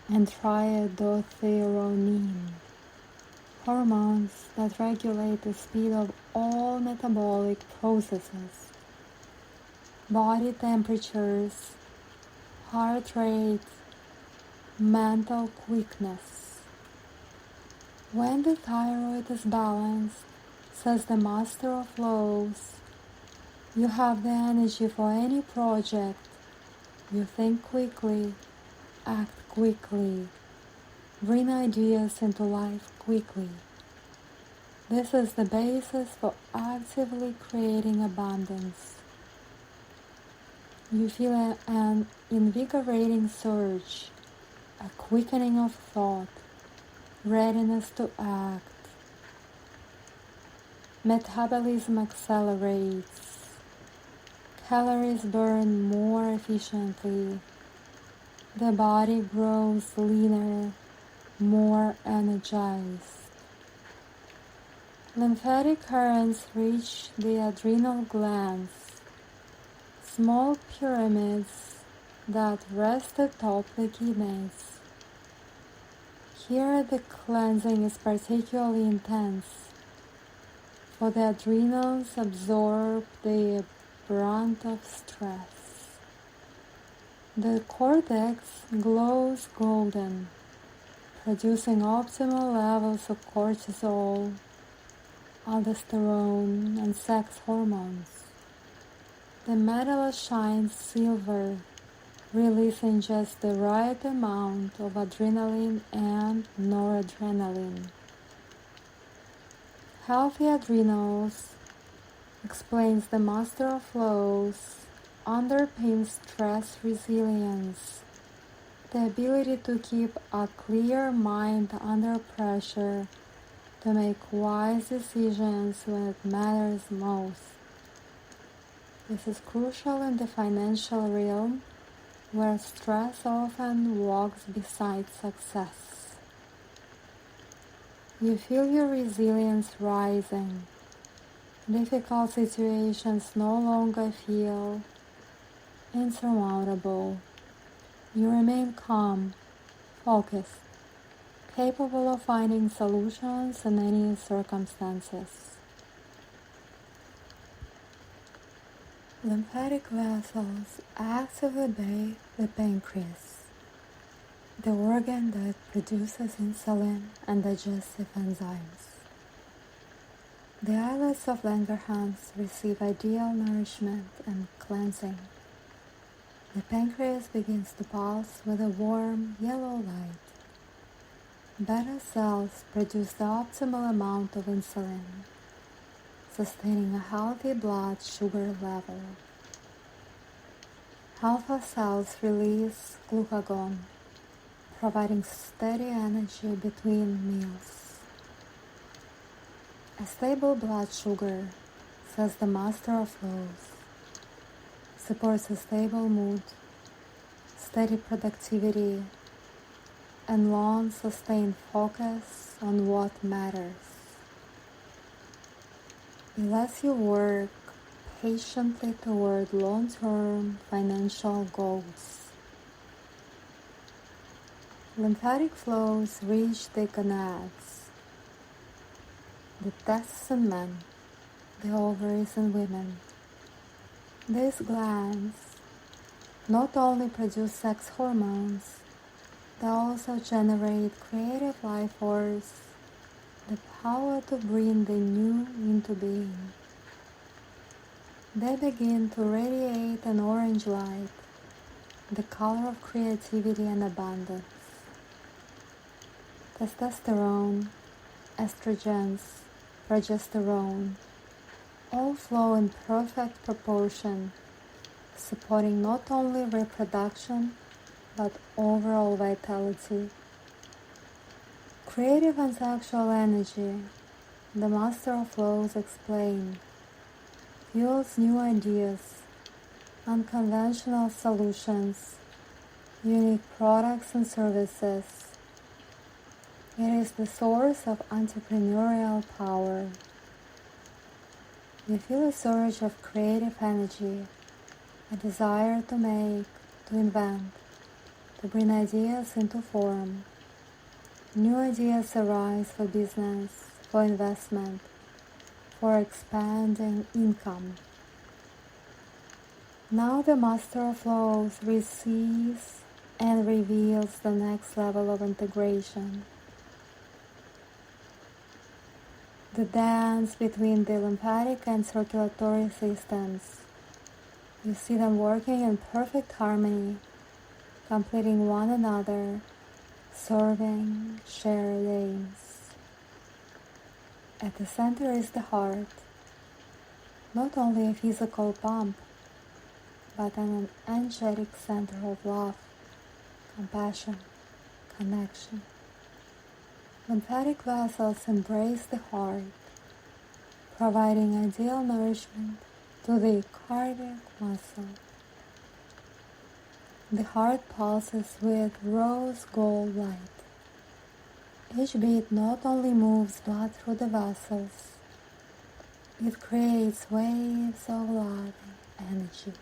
and triiodothyronine, hormones that regulate the speed of all metabolic processes, body temperatures, heart rate, mental quickness. When the thyroid is balanced, says the Master of Flows, you have the energy for any project. You think quickly, act quickly, bring ideas into life quickly. This is the basis for actively creating abundance. You feel an invigorating surge, a quickening of thought, readiness to act. Metabolism accelerates. Calories burn more efficiently. the body grows leaner, more energized. Lymphatic currents reach the adrenal glands, small pyramids that rest atop the kidneys. Here the cleansing is particularly intense, for the adrenals absorb the brunt of stress. The cortex glows golden, producing optimal levels of cortisol, aldosterone, and sex hormones. The medulla shines silver, releasing just the right amount of adrenaline and noradrenaline. Healthy adrenals, explains the master of flows, underpin stress resilience, the ability to keep a clear mind under pressure, to make wise decisions when it matters most. This is crucial in the financial realm, where stress often walks beside success. You feel your resilience rising. Difficult situations no longer feel insurmountable. You remain calm, focused, capable of finding solutions in any circumstances. Lymphatic vessels activate the pancreas, the organ that produces insulin and digestive enzymes. The islets of Langerhans receive ideal nourishment and cleansing. The pancreas begins to pulse with a warm yellow light. Beta cells produce the optimal amount of insulin, sustaining a healthy blood sugar level. Alpha cells release glucagon, providing steady energy between meals. A stable blood sugar, says the master of flows, supports a stable mood, steady productivity, and long sustained focus on what matters. It lets you work patiently toward long-term financial goals. Lymphatic flows reach the gonads, the testes in men, the ovaries in women. These glands not only produce sex hormones, they also generate creative life force, the power to bring the new into being. They begin to radiate an orange light, the color of creativity and abundance. Testosterone, estrogens, progesterone, all flow in perfect proportion, supporting not only reproduction, but overall vitality. Creative and sexual energy, the master of flows explained, fuels new ideas, unconventional solutions, unique products and services. It is the source of entrepreneurial power. You feel a surge of creative energy, a desire to make, to invent, to bring ideas into form. New ideas arise for business, for investment, for expanding income. Now the master of flows receives and reveals the next level of integration. The dance between the lymphatic and circulatory systems. You see them working in perfect harmony, completing one another, serving shared aims. At the center is the heart, not only a physical pump, but an energetic center of love, compassion, connection. Lymphatic vessels embrace the heart, providing ideal nourishment to the cardiac muscle. The heart pulses with rose gold light. Each beat not only moves blood through the vessels, it creates waves of love and energy,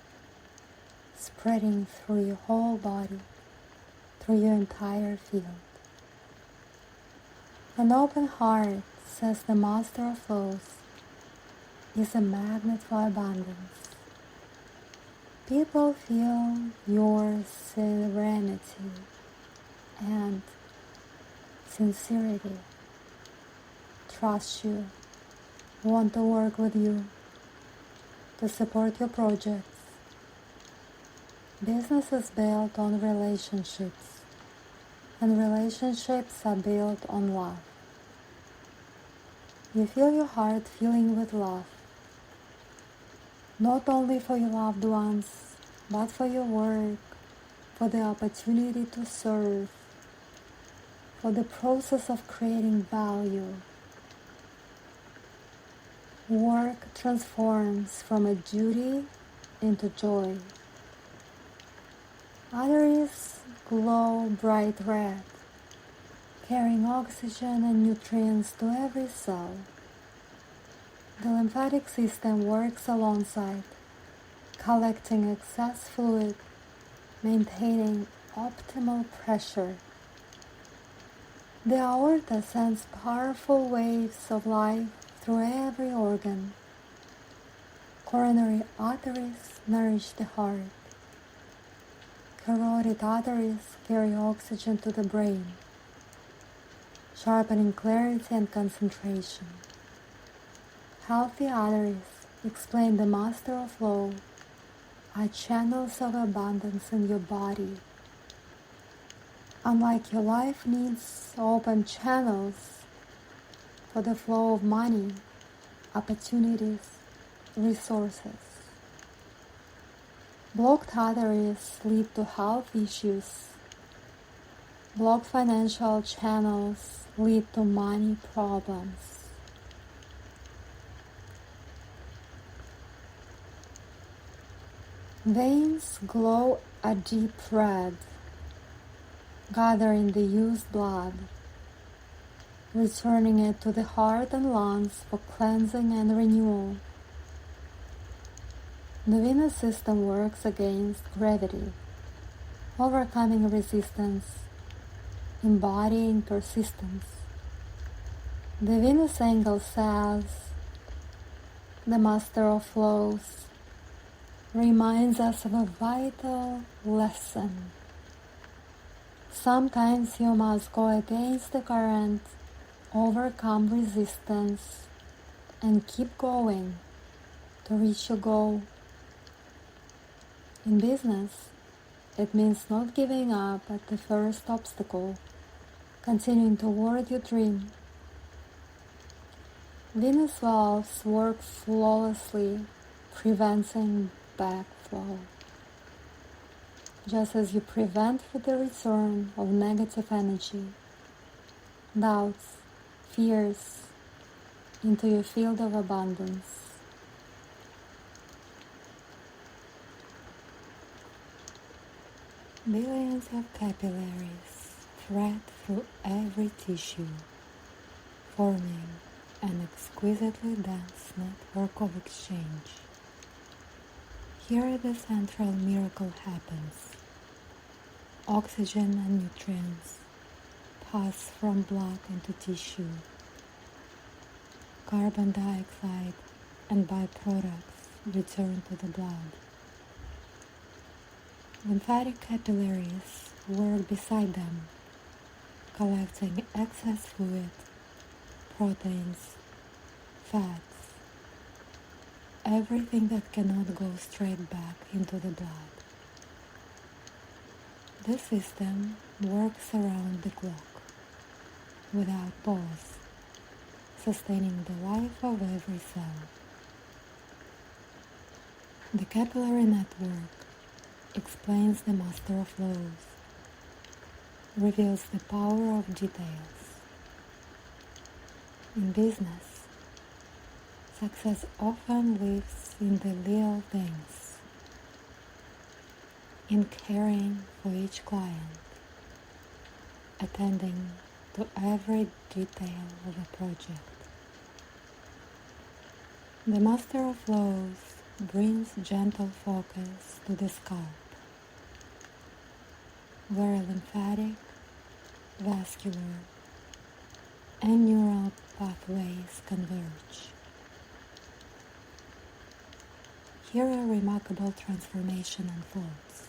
spreading through your whole body, through your entire field. An open heart, says the Master of Flows, is a magnet for abundance. People feel your serenity and sincerity, trust you, want to work with you, to support your projects. Business is built on relationships, and relationships are built on love. You feel your heart filling with love, not only for your loved ones, but for your work, for the opportunity to serve, for the process of creating value. Work transforms from a duty into joy. Others glow bright red, carrying oxygen and nutrients to every cell. The lymphatic system works alongside, collecting excess fluid, maintaining optimal pressure. The aorta sends powerful waves of life through every organ. Coronary arteries nourish the heart. Carotid arteries carry oxygen to the brain, sharpening clarity and concentration. Healthy arteries, explain the Master of Flow, are channels of abundance in your body. Unlike your life needs open channels for the flow of money, opportunities, resources. Blocked arteries lead to health issues. Blocked financial channels lead to money problems. Veins glow a deep red, gathering the used blood, returning it to the heart and lungs for cleansing and renewal. The venous system works against gravity, overcoming resistance, embodying persistence. The venous angle says, the Master of Flows, reminds us of a vital lesson. Sometimes you must go against the current, overcome resistance, and keep going to reach your goal. In business, it means not giving up at the first obstacle, continuing toward your dream. Venous valves work flawlessly, preventing backflow. Just as you prevent the return of negative energy, doubts, fears into your field of abundance. Billions of capillaries thread through every tissue, forming an exquisitely dense network of exchange. Here the central miracle happens. Oxygen and nutrients pass from blood into tissue. Carbon dioxide and byproducts return to the blood. Lymphatic capillaries work beside them, collecting excess fluid, proteins, fats, everything that cannot go straight back into the blood. This system works around the clock, without pause, sustaining the life of every cell. The capillary network explains the Master of Flows, reveals the power of details. In business, success often lives in the little things. in caring for each client, attending to every detail of a project. The Master of Flows brings gentle focus to the scalp, where lymphatic, vascular, and neural pathways converge. Here a remarkable transformation unfolds.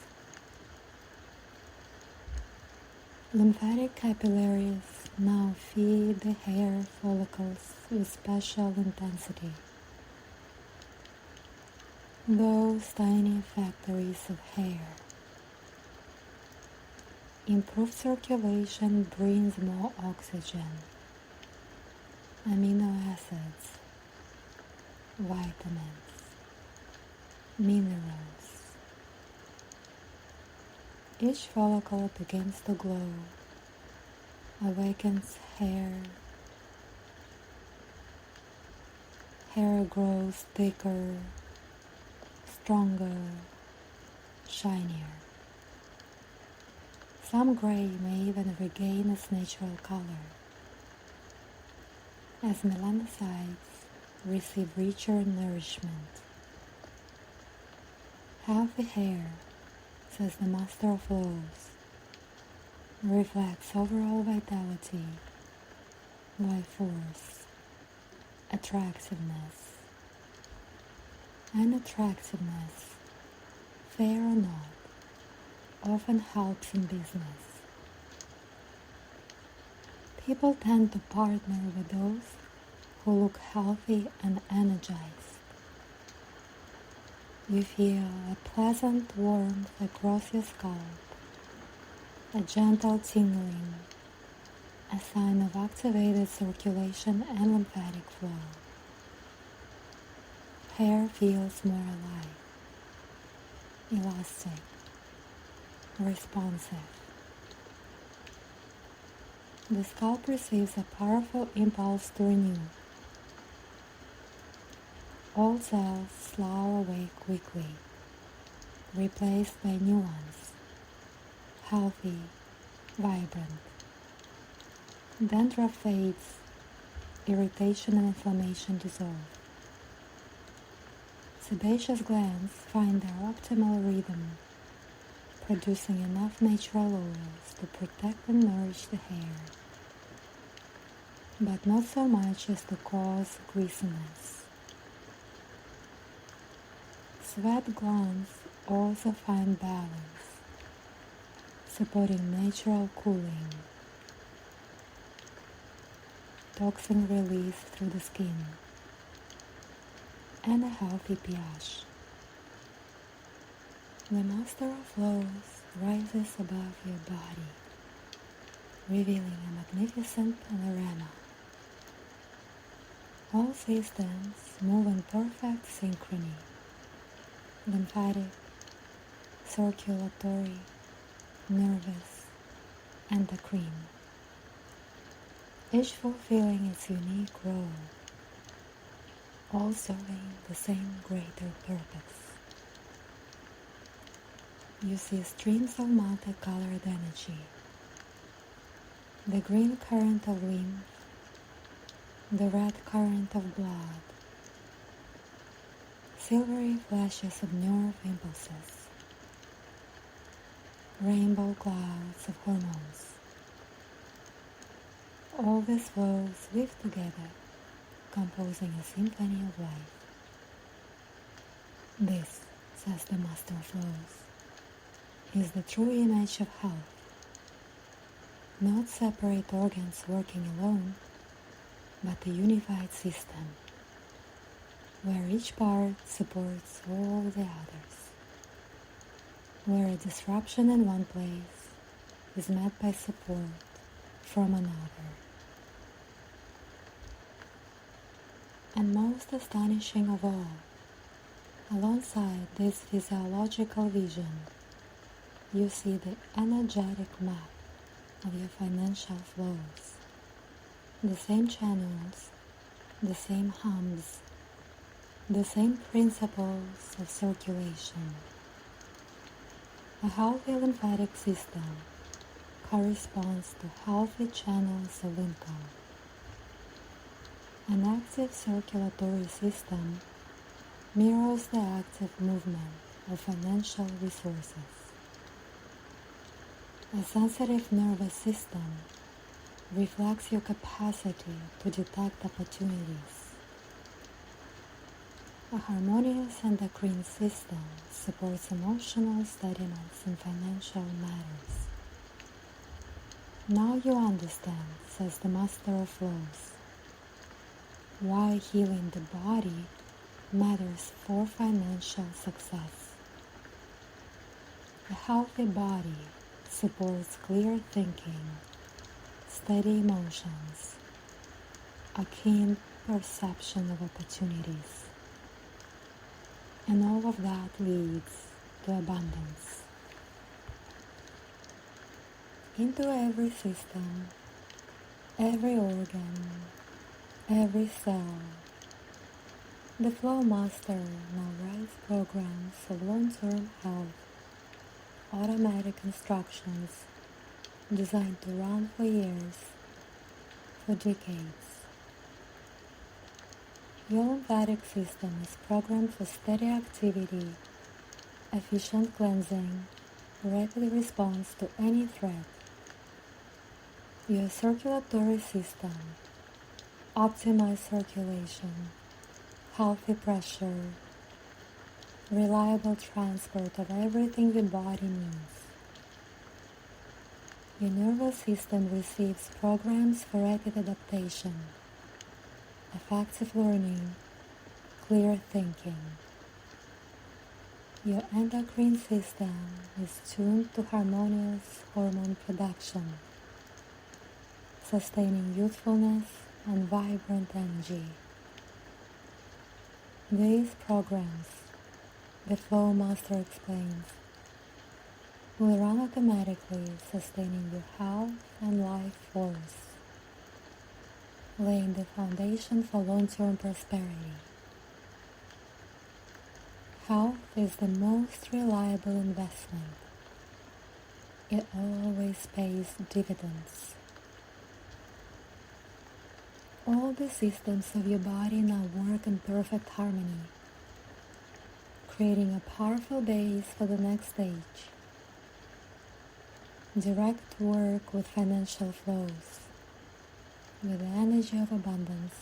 Lymphatic capillaries now feed the hair follicles with special intensity. Those tiny factories of hair. Improved circulation brings more oxygen, amino acids, vitamins, minerals. Each follicle begins to glow, awakens hair. Hair grows thicker, stronger, shinier. Some gray may even regain its natural color, as melanocytes receive richer nourishment. Healthy hair, says the Master of Flows, reflects overall vitality, life force, attractiveness. And attractiveness, fair or not, often helps in business. People tend to partner with those who look healthy and energized. You feel a pleasant warmth across your scalp, a gentle tingling, a sign of activated circulation and lymphatic flow. Hair feels more alive, elastic, responsive. The scalp receives a powerful impulse to renew. All cells slough away quickly, replaced by new ones, healthy, vibrant. Dandruff fades, irritation and inflammation dissolve. Sebaceous glands find their optimal rhythm, producing enough natural oils to protect and nourish the hair, but not so much as to cause greasiness. Sweat glands also find balance, supporting natural cooling, toxin release through the skin, and a healthy pH. The Master of Flows rises above your body, revealing a magnificent panorama. All systems move in perfect synchrony. Lymphatic, circulatory, nervous, endocrine. Each fulfilling its unique role, all serving the same greater purpose. You see streams of multicolored energy, the green current of lymph, the red current of blood, silvery flashes of nerve impulses, rainbow clouds of hormones. All these flows weave together, composing a symphony of life. This, says the Master of Flows, is the true image of health. Not separate organs working alone, but a unified system, where each part supports all the others, where a disruption in one place is met by support from another. And most astonishing of all, alongside this physiological vision, you see the energetic map of your financial flows, the same channels, the same hubs, the same principles of circulation. A healthy lymphatic system corresponds to healthy channels of income. An active circulatory system mirrors the active movement of financial resources. A sensitive nervous system reflects your capacity to detect opportunities. A harmonious endocrine system supports emotional steadiness in financial matters. Now you understand, says the Master of Flows, why healing the body matters for financial success. A healthy body supports clear thinking, steady emotions, a keen perception of opportunities, and all of that leads to abundance. Into every system, every organ, every cell, the Flow Master now writes programs of long-term health, automatic instructions designed to run for years, for decades. Your lymphatic system is programmed for steady activity, efficient cleansing, rapid response to any threat. Your circulatory system, optimized circulation, healthy pressure, reliable transport of everything your body needs. Your nervous system receives programs for rapid adaptation, effective learning, clear thinking. Your endocrine system is tuned to harmonious hormone production, sustaining youthfulness and vibrant energy. These programs, the Flow Master explains, will run automatically, sustaining your health and life force, laying the foundation for long-term prosperity. Health is the most reliable investment. It always pays dividends. All the systems of your body now work in perfect harmony, creating a powerful base for the next stage. Direct work with financial flows, with the energy of abundance,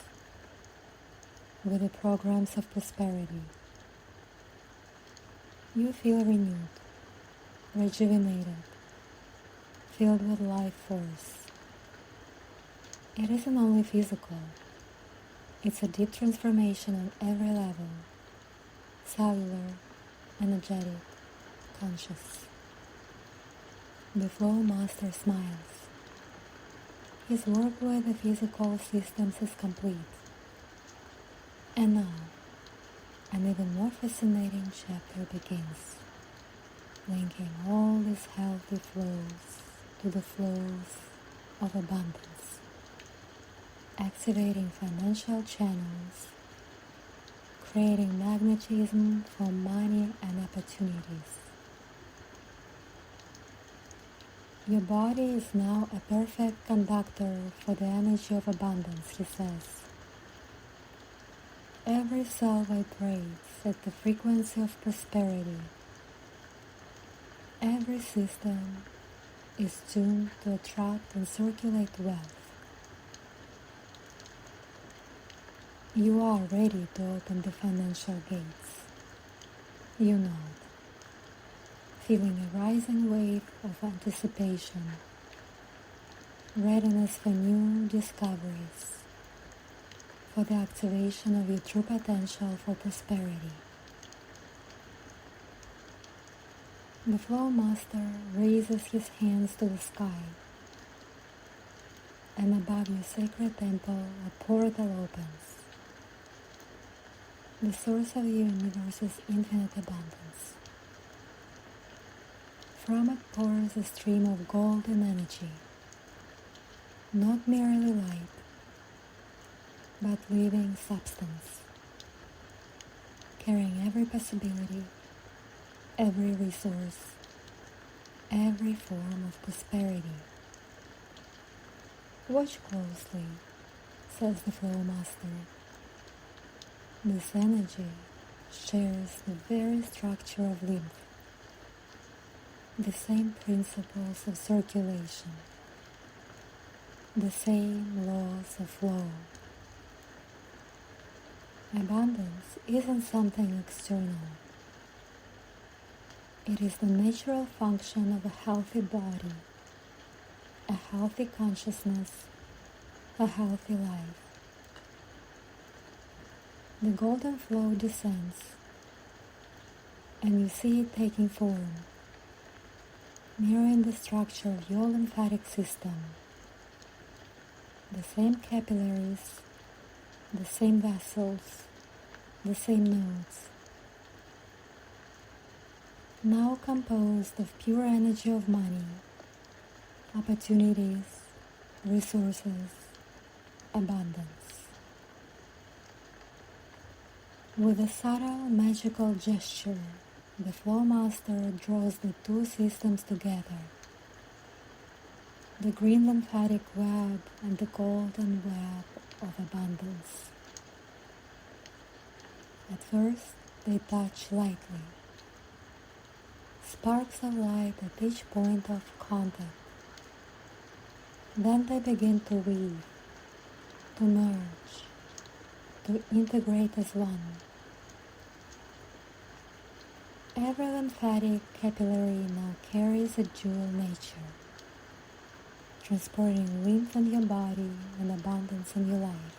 with the programs of prosperity. You feel renewed, rejuvenated, filled with life force. It isn't only physical, it's a deep transformation on every level, cellular, energetic, conscious. The Flow Master smiles. His work with the physical systems is complete. And now, an even more fascinating chapter begins, linking all these healthy flows to the flows of abundance, activating financial channels, creating magnetism for money and opportunities. Your body is now a perfect conductor for the energy of abundance, he says. Every cell vibrates at the frequency of prosperity. Every system is tuned to attract and circulate wealth. You are ready to open the financial gates. You know it, feeling a rising wave of anticipation, readiness for new discoveries, for the activation of your true potential for prosperity. The Flow Master raises his hands to the sky, and above your sacred temple a portal opens. The source of your universe's infinite abundance. From it pours a stream of golden energy, not merely light, but living substance, carrying every possibility, every resource, every form of prosperity. Watch closely, says the Flow Master. This energy shares the very structure of lymph, the same principles of circulation, the same laws of flow. Abundance isn't something external. It is the natural function of a healthy body, a healthy consciousness, a healthy life. The golden flow descends, and you see it taking form, mirroring the structure of your lymphatic system. The same capillaries, the same vessels, the same nodes. Now composed of pure energy of money, opportunities, resources, abundance. With a subtle magical gesture, the Flow Master draws the two systems together, the green lymphatic web and the golden web of abundance. At first, they touch lightly, sparks of light at each point of contact. Then they begin to weave, to merge, to integrate as one. Every lymphatic capillary now carries a dual nature, transporting lymph in your body and abundance in your life.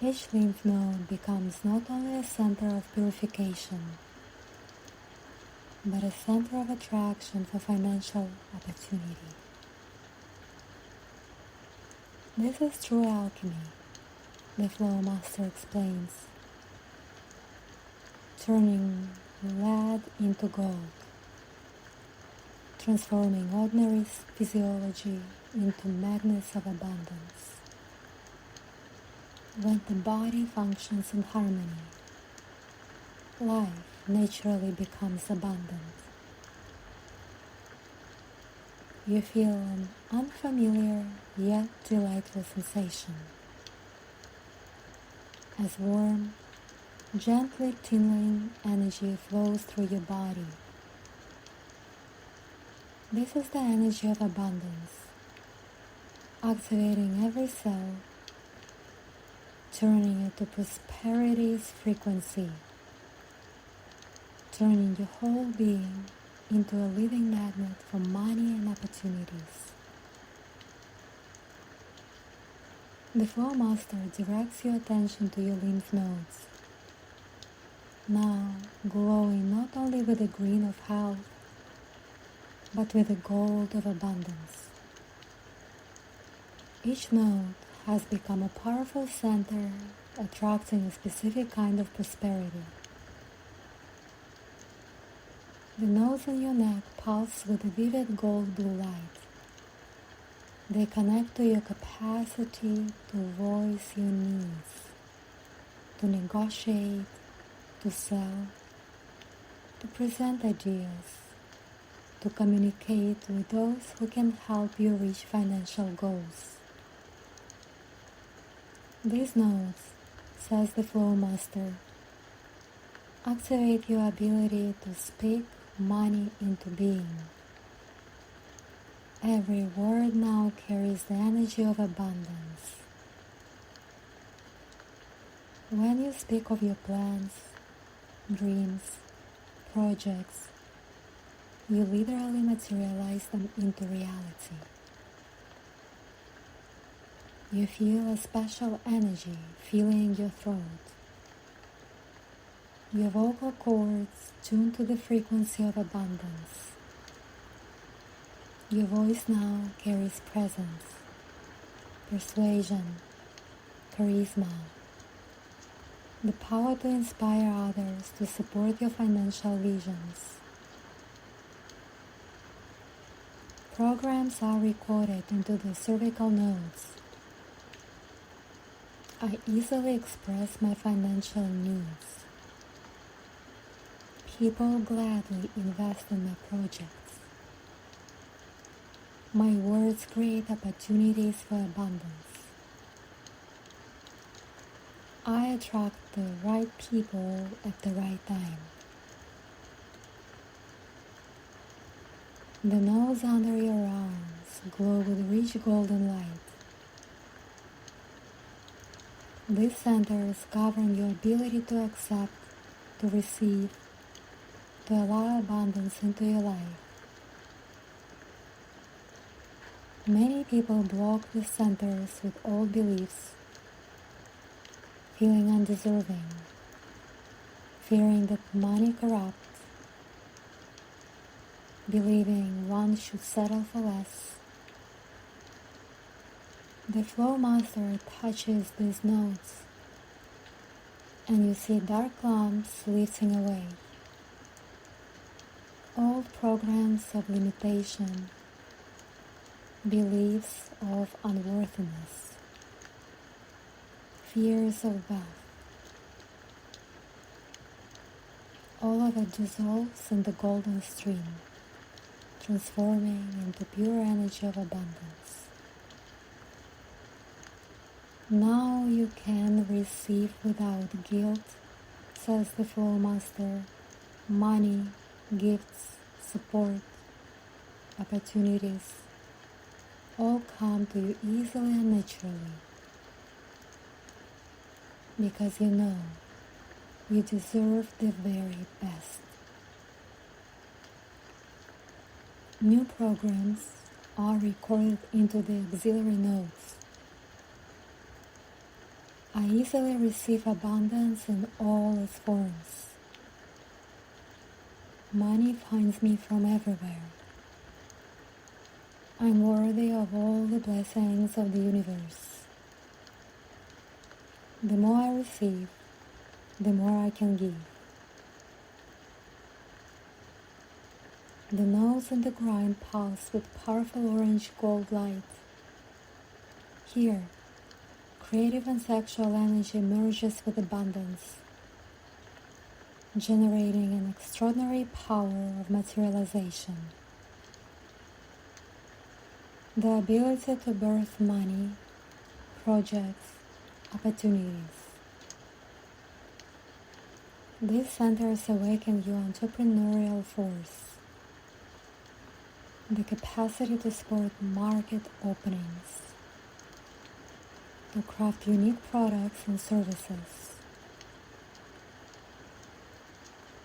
Each lymph node becomes not only a center of purification, but a center of attraction for financial opportunity. This is true alchemy, the Flow Master explains, turning lead into gold, transforming ordinary physiology into magnets of abundance. When the body functions in harmony, life naturally becomes abundant. You feel an unfamiliar yet delightful sensation, as warm, gently tingling energy flows through your body. This is the energy of abundance, activating every cell, turning it to prosperity's frequency, turning your whole being into a living magnet for money and opportunities. The Flow Master directs your attention to your lymph nodes, now glowing not only with the green of health, but with the gold of abundance. Each node has become a powerful center, attracting a specific kind of prosperity. The nodes in your neck pulse with a vivid gold blue light. They connect to your capacity to voice your needs, to negotiate, to sell, to present ideas, to communicate with those who can help you reach financial goals. These nodes, says the Flow Master, activate your ability to speak money into being. Every word now carries the energy of abundance. When you speak of your plans, dreams, projects, you literally materialize them into reality. You feel a special energy filling your throat. Your vocal cords tune to the frequency of abundance. Your voice now carries presence, persuasion, charisma, the power to inspire others to support your financial visions. Programs are recorded into the cervical nodes. I easily express my financial needs. People gladly invest in my projects. My words create opportunities for abundance. I attract the right people at the right time. The nodes under your arms glow with rich golden light. These centers govern your ability to accept, to receive, to allow abundance into your life. Many people block these centers with old beliefs, feeling undeserving, fearing that money corrupts, believing one should settle for less. The flow master touches these nodes, and you see dark lumps lifting away. Old programs of limitation, beliefs of unworthiness, fears of wealth. All of it dissolves in the golden stream, transforming into pure energy of abundance. Now you can receive without guilt, says the flow master, money, gifts, support, opportunities, all come to you easily and naturally, because you know you deserve the very best. New programs are recorded into the auxiliary nodes. I easily receive abundance in all its forms. Money finds me from everywhere. I'm worthy of all the blessings of the universe. The more I receive, the more I can give. The nodes in the ground pulse with powerful orange gold light. Here, creative and sexual energy merges with abundance, generating an extraordinary power of materialization. The ability to birth money, projects, opportunities. These centers awaken your entrepreneurial force, the capacity to support market openings, to craft unique products and services,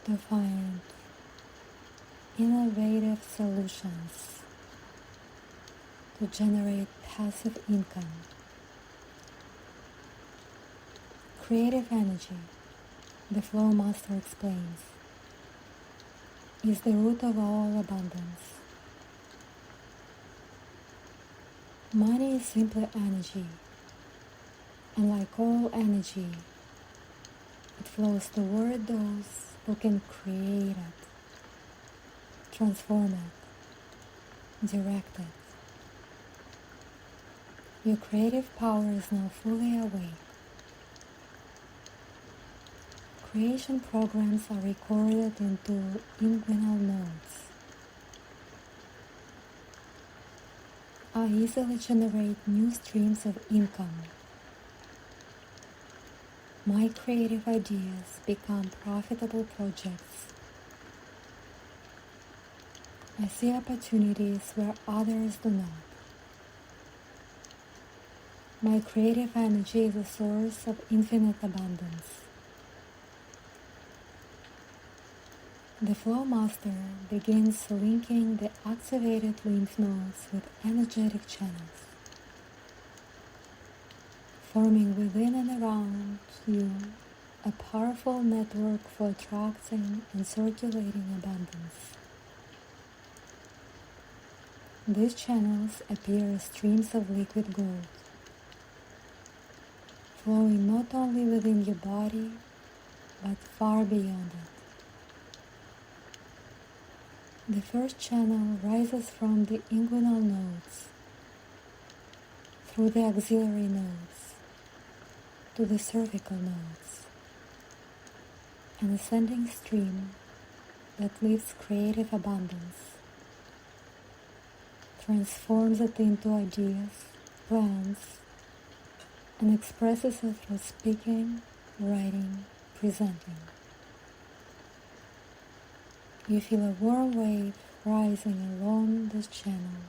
to find innovative solutions, to generate passive income. Creative energy, the flow master explains, is the root of all abundance. Money is simply energy, and like all energy, it flows toward those who can create it, transform it, direct it. Your creative power is now fully awake. Creation programs are recorded into inguinal nodes. I easily generate new streams of income. My creative ideas become profitable projects. I see opportunities where others do not. My creative energy is a source of infinite abundance. The flow master begins linking the activated lymph nodes with energetic channels, forming within and around you a powerful network for attracting and circulating abundance. These channels appear as streams of liquid gold, flowing not only within your body, but far beyond it. The first channel rises from the inguinal nodes, through the auxiliary nodes, to the cervical nodes. An ascending stream that lifts creative abundance, transforms it into ideas, plans, and expresses it through speaking, writing, presenting. You feel a warm wave rising along this channel,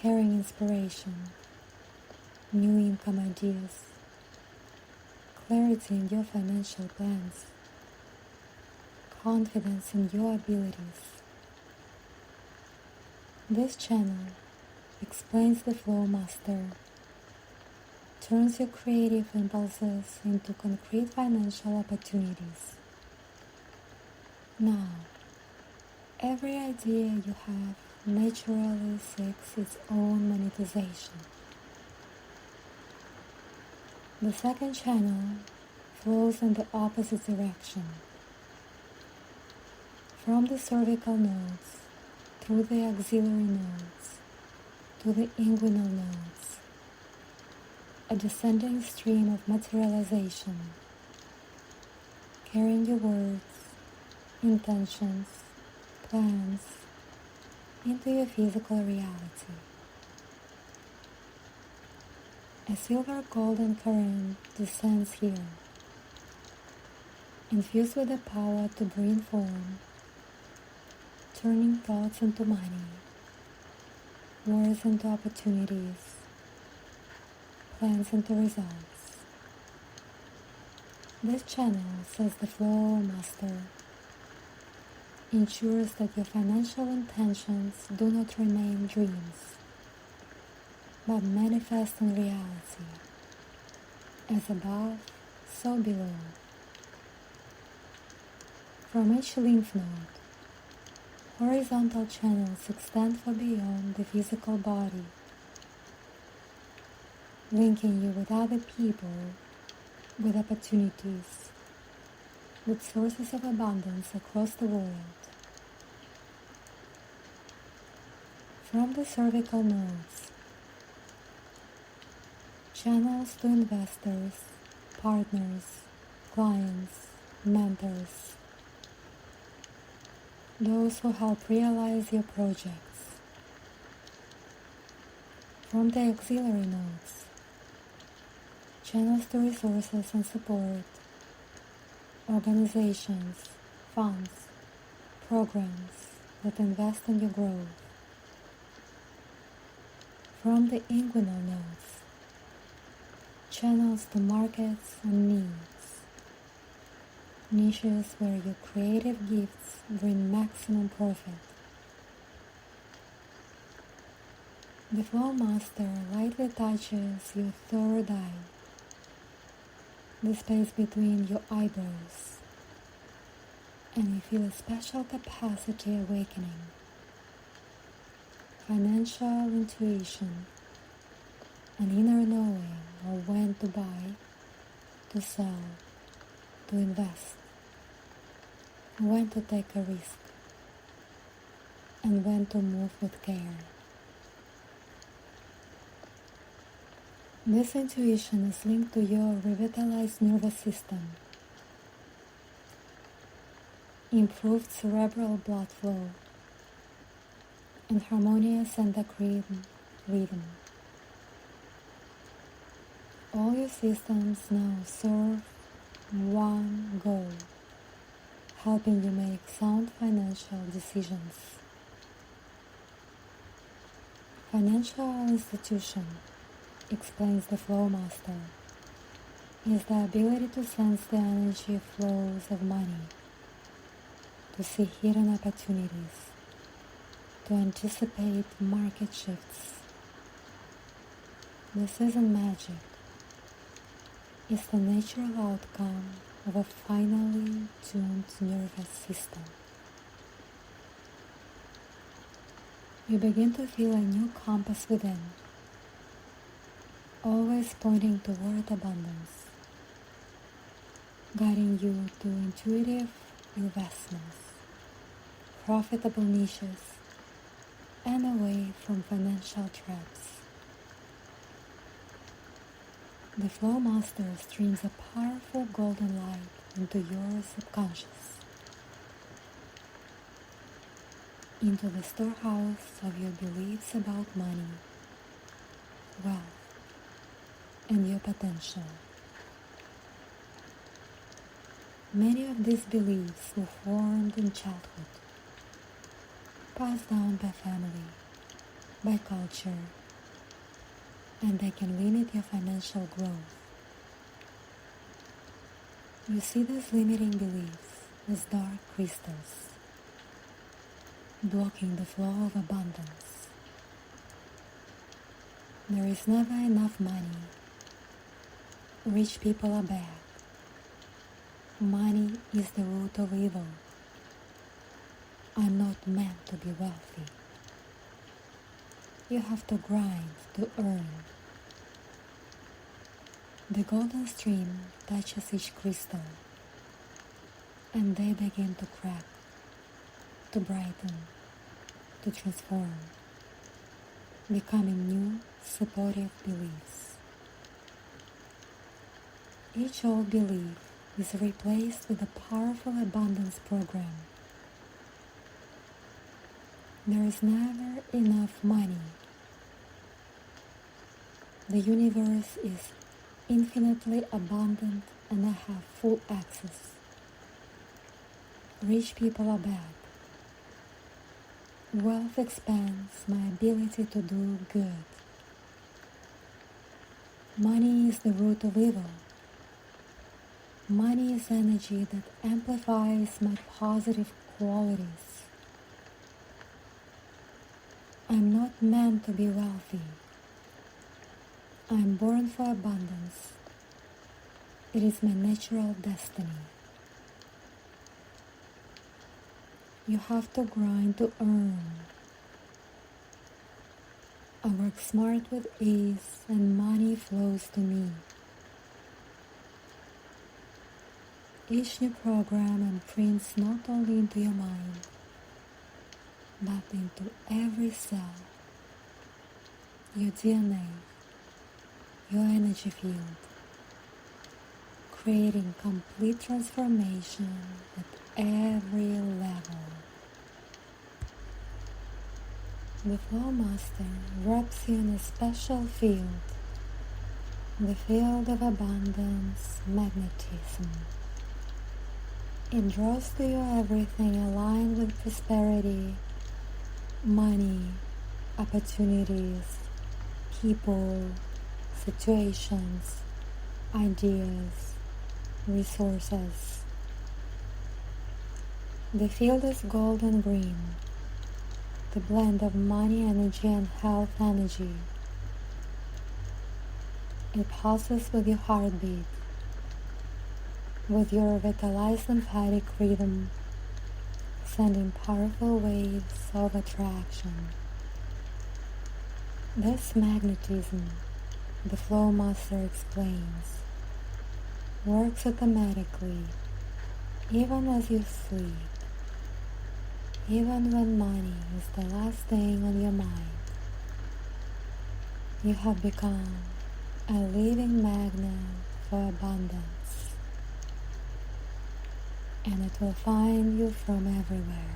carrying inspiration, new income ideas, clarity in your financial plans, confidence in your abilities. This channel explains the flow master, turns your creative impulses into concrete financial opportunities. Now, every idea you have naturally seeks its own monetization. The second channel flows in the opposite direction, from the cervical nodes, through the axillary nodes, to the inguinal nodes, a descending stream of materialization, carrying your words, intentions, plans into your physical reality. A silver golden current descends here, infused with the power to bring form, turning thoughts into money, words into opportunities, plans into results. This channel, says the flow master, ensures that your financial intentions do not remain dreams, but manifest in reality, as above, so below. From each lymph node, horizontal channels extend far beyond the physical body, linking you with other people, with opportunities, with sources of abundance across the world. From the cervical nodes, channels to investors, partners, clients, mentors, those who help realize your projects. From the auxiliary nodes, channels to resources and support, organizations, funds, programs that invest in your growth. From the inguinal nodes, channels to markets and needs, niches where your creative gifts bring maximum profit. The flow master lightly touches your third eye, the space between your eyebrows, and you feel a special capacity awakening. Financial intuition, an inner knowing of when to buy, to sell, to invest, when to take a risk, and when to move with care. This intuition is linked to your revitalized nervous system, improved cerebral blood flow, and harmonious endocrine rhythm. All your systems now serve one goal, helping you make sound financial decisions. Financial institution, explains the flow master, is the ability to sense the energy flows of money, to see hidden opportunities, to anticipate market shifts. This isn't magic. It's the natural outcome of a finely tuned nervous system. You begin to feel a new compass within, always pointing toward abundance, guiding you to intuitive investments, profitable niches, and away from financial traps. The flow master streams a powerful golden light into your subconscious, into the storehouse of your beliefs about money, wealth, and your potential. Many of these beliefs were formed in childhood, passed down by family, by culture, and they can limit your financial growth. You see these limiting beliefs as dark crystals, blocking the flow of abundance. There is never enough money. Rich people are bad. Money is the root of evil. I'm not meant to be wealthy. You have to grind to earn. The golden stream touches each crystal, and they begin to crack, to brighten, to transform, becoming new, supportive beliefs. Each old belief is replaced with a powerful abundance program. There is never enough money. The universe is infinitely abundant and I have full access. Rich people are bad. Wealth expands my ability to do good. Money is the root of evil. Money is energy that amplifies my positive qualities. I'm not meant to be wealthy. I'm born for abundance. It is my natural destiny. You have to grind to earn. I work smart with ease and money flows to me. Each new program imprints not only into your mind, but into every cell, your DNA, your energy field, creating complete transformation at every level. The Flow Master wraps you in a special field, the field of abundance magnetism. It draws to you everything aligned with prosperity, money, opportunities, people, situations, ideas, resources. The field is golden green, the blend of money energy and health energy. It pulses with your heartbeat, with your vitalized lymphatic rhythm, sending powerful waves of attraction. This magnetism, the Flow Master explains, works automatically, even as you sleep, even when money is the last thing on your mind. You have become a living magnet for abundance, and it will find you from everywhere.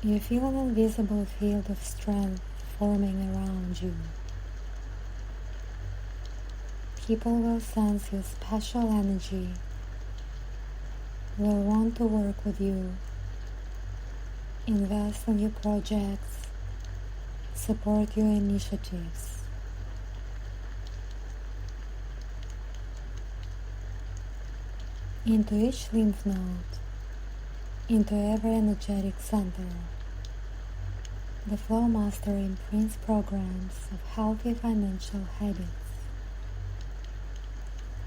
You feel an invisible field of strength forming around you. People will sense your special energy, will want to work with you, invest in your projects, support your initiatives. Into each lymph node, into every energetic center, the Flow Master imprints programs of healthy financial habits,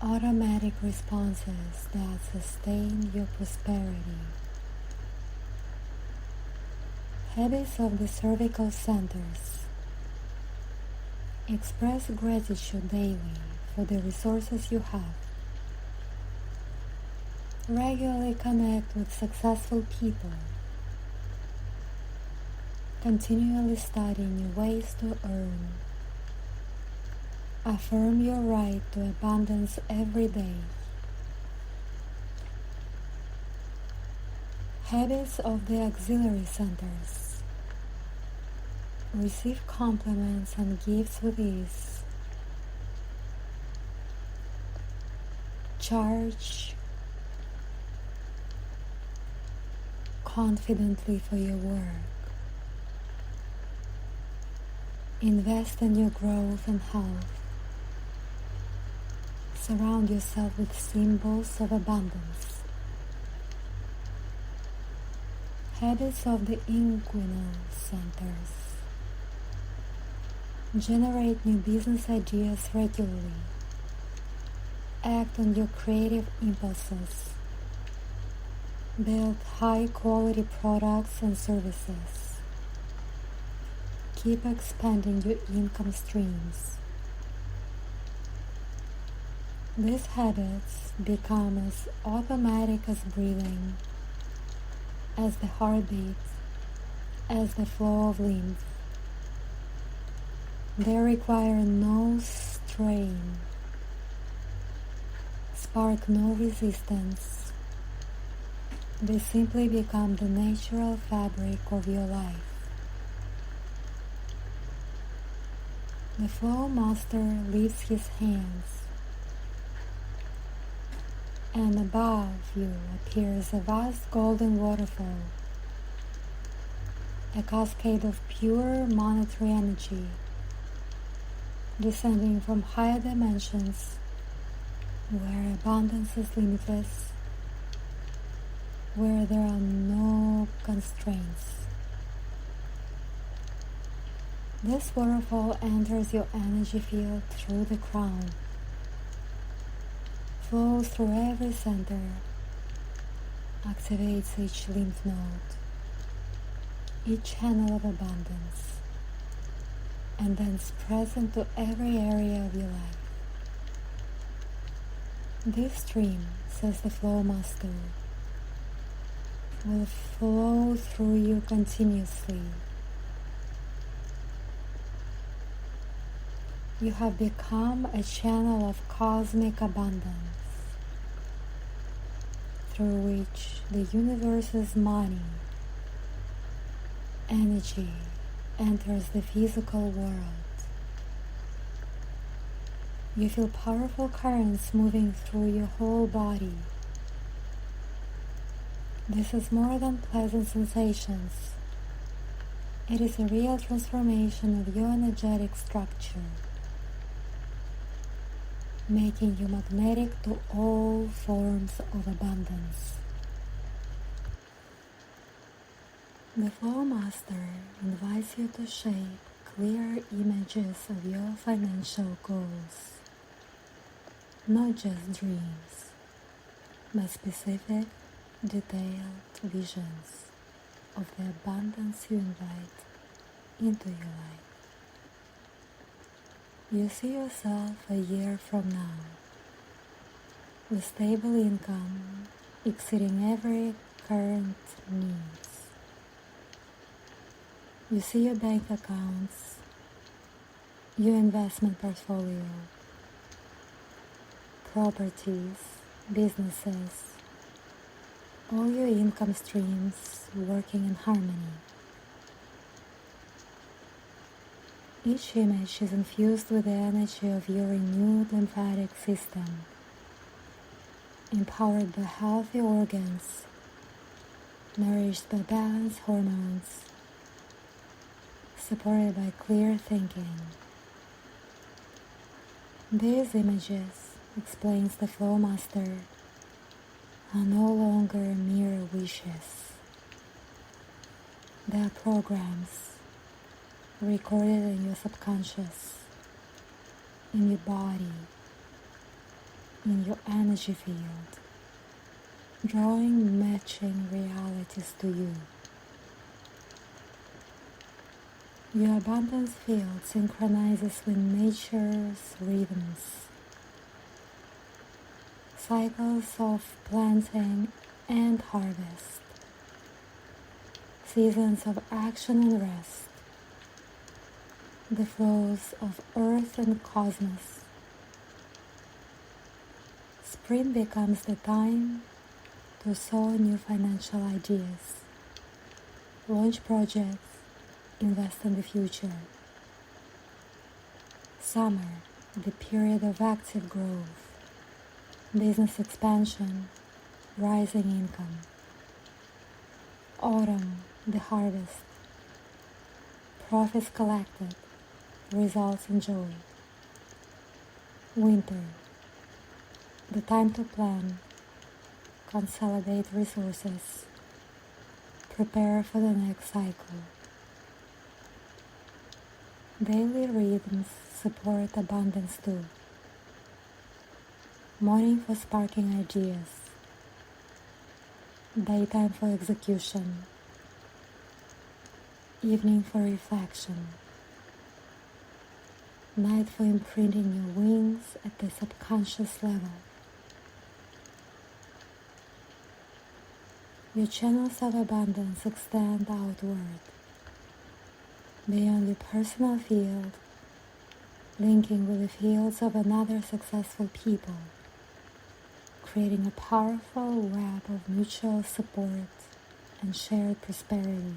automatic responses that sustain your prosperity. Habits of the cervical centers. Express gratitude daily for the resources you have. Regularly connect with successful people. Continually study new ways to earn. Affirm your right to abundance every day. Habits of the auxiliary centers. Receive compliments and gifts with ease. Charge confidently for your work. Invest in your growth and health. Surround yourself with symbols of abundance. Habits of the inguinal centers. Generate new business ideas regularly. Act on your creative impulses. Build high-quality products and services. Keep expanding your income streams. These habits become as automatic as breathing, as the heartbeat, as the flow of lymph. They require no strain, spark no resistance. They simply become the natural fabric of your life. The flow master lifts his hands, and above you appears a vast golden waterfall, a cascade of pure monetary energy, descending from higher dimensions, where abundance is limitless, where there are no constraints. This waterfall enters your energy field through the crown, flows through every center, activates each lymph node, each channel of abundance, and then spreads into every area of your life. This stream, says the flow master, will flow through you continuously. You have become a channel of cosmic abundance, through which the universe's money, energy, enters the physical world. You feel powerful currents moving through your whole body. This is more than pleasant sensations. It is a real transformation of your energetic structure, making you magnetic to all forms of abundance. The Flow Master invites you to shape clear images of your financial goals, not just dreams, but specific, detailed visions of the abundance you invite into your life. You see yourself a year from now with stable income exceeding every current needs. You see your bank accounts, your investment portfolio, properties, businesses, all your income streams working in harmony. Each image is infused with the energy of your renewed lymphatic system, empowered by healthy organs, nourished by balanced hormones, supported by clear thinking. These images, explains the Flow Master, are no longer mere wishes. They are programs recorded in your subconscious, in your body, in your energy field, drawing matching realities to you. Your abundance field synchronizes with nature's rhythms, cycles of planting and harvest, seasons of action and rest, the flows of earth and cosmos. Spring becomes the time pursue new financial ideas, launch projects, invest in the future. Summer, the period of active growth, business expansion, rising income. Autumn, the harvest, profits collected, results enjoyed. Winter, the time to plan, consolidate resources, prepare for the next cycle. Daily rhythms support abundance too. Morning for sparking ideas, daytime for execution, evening for reflection, night for imprinting your wings at the subconscious level. Your channels of abundance extend outward, beyond your personal field, linking with the fields of another successful people, creating a powerful web of mutual support and shared prosperity.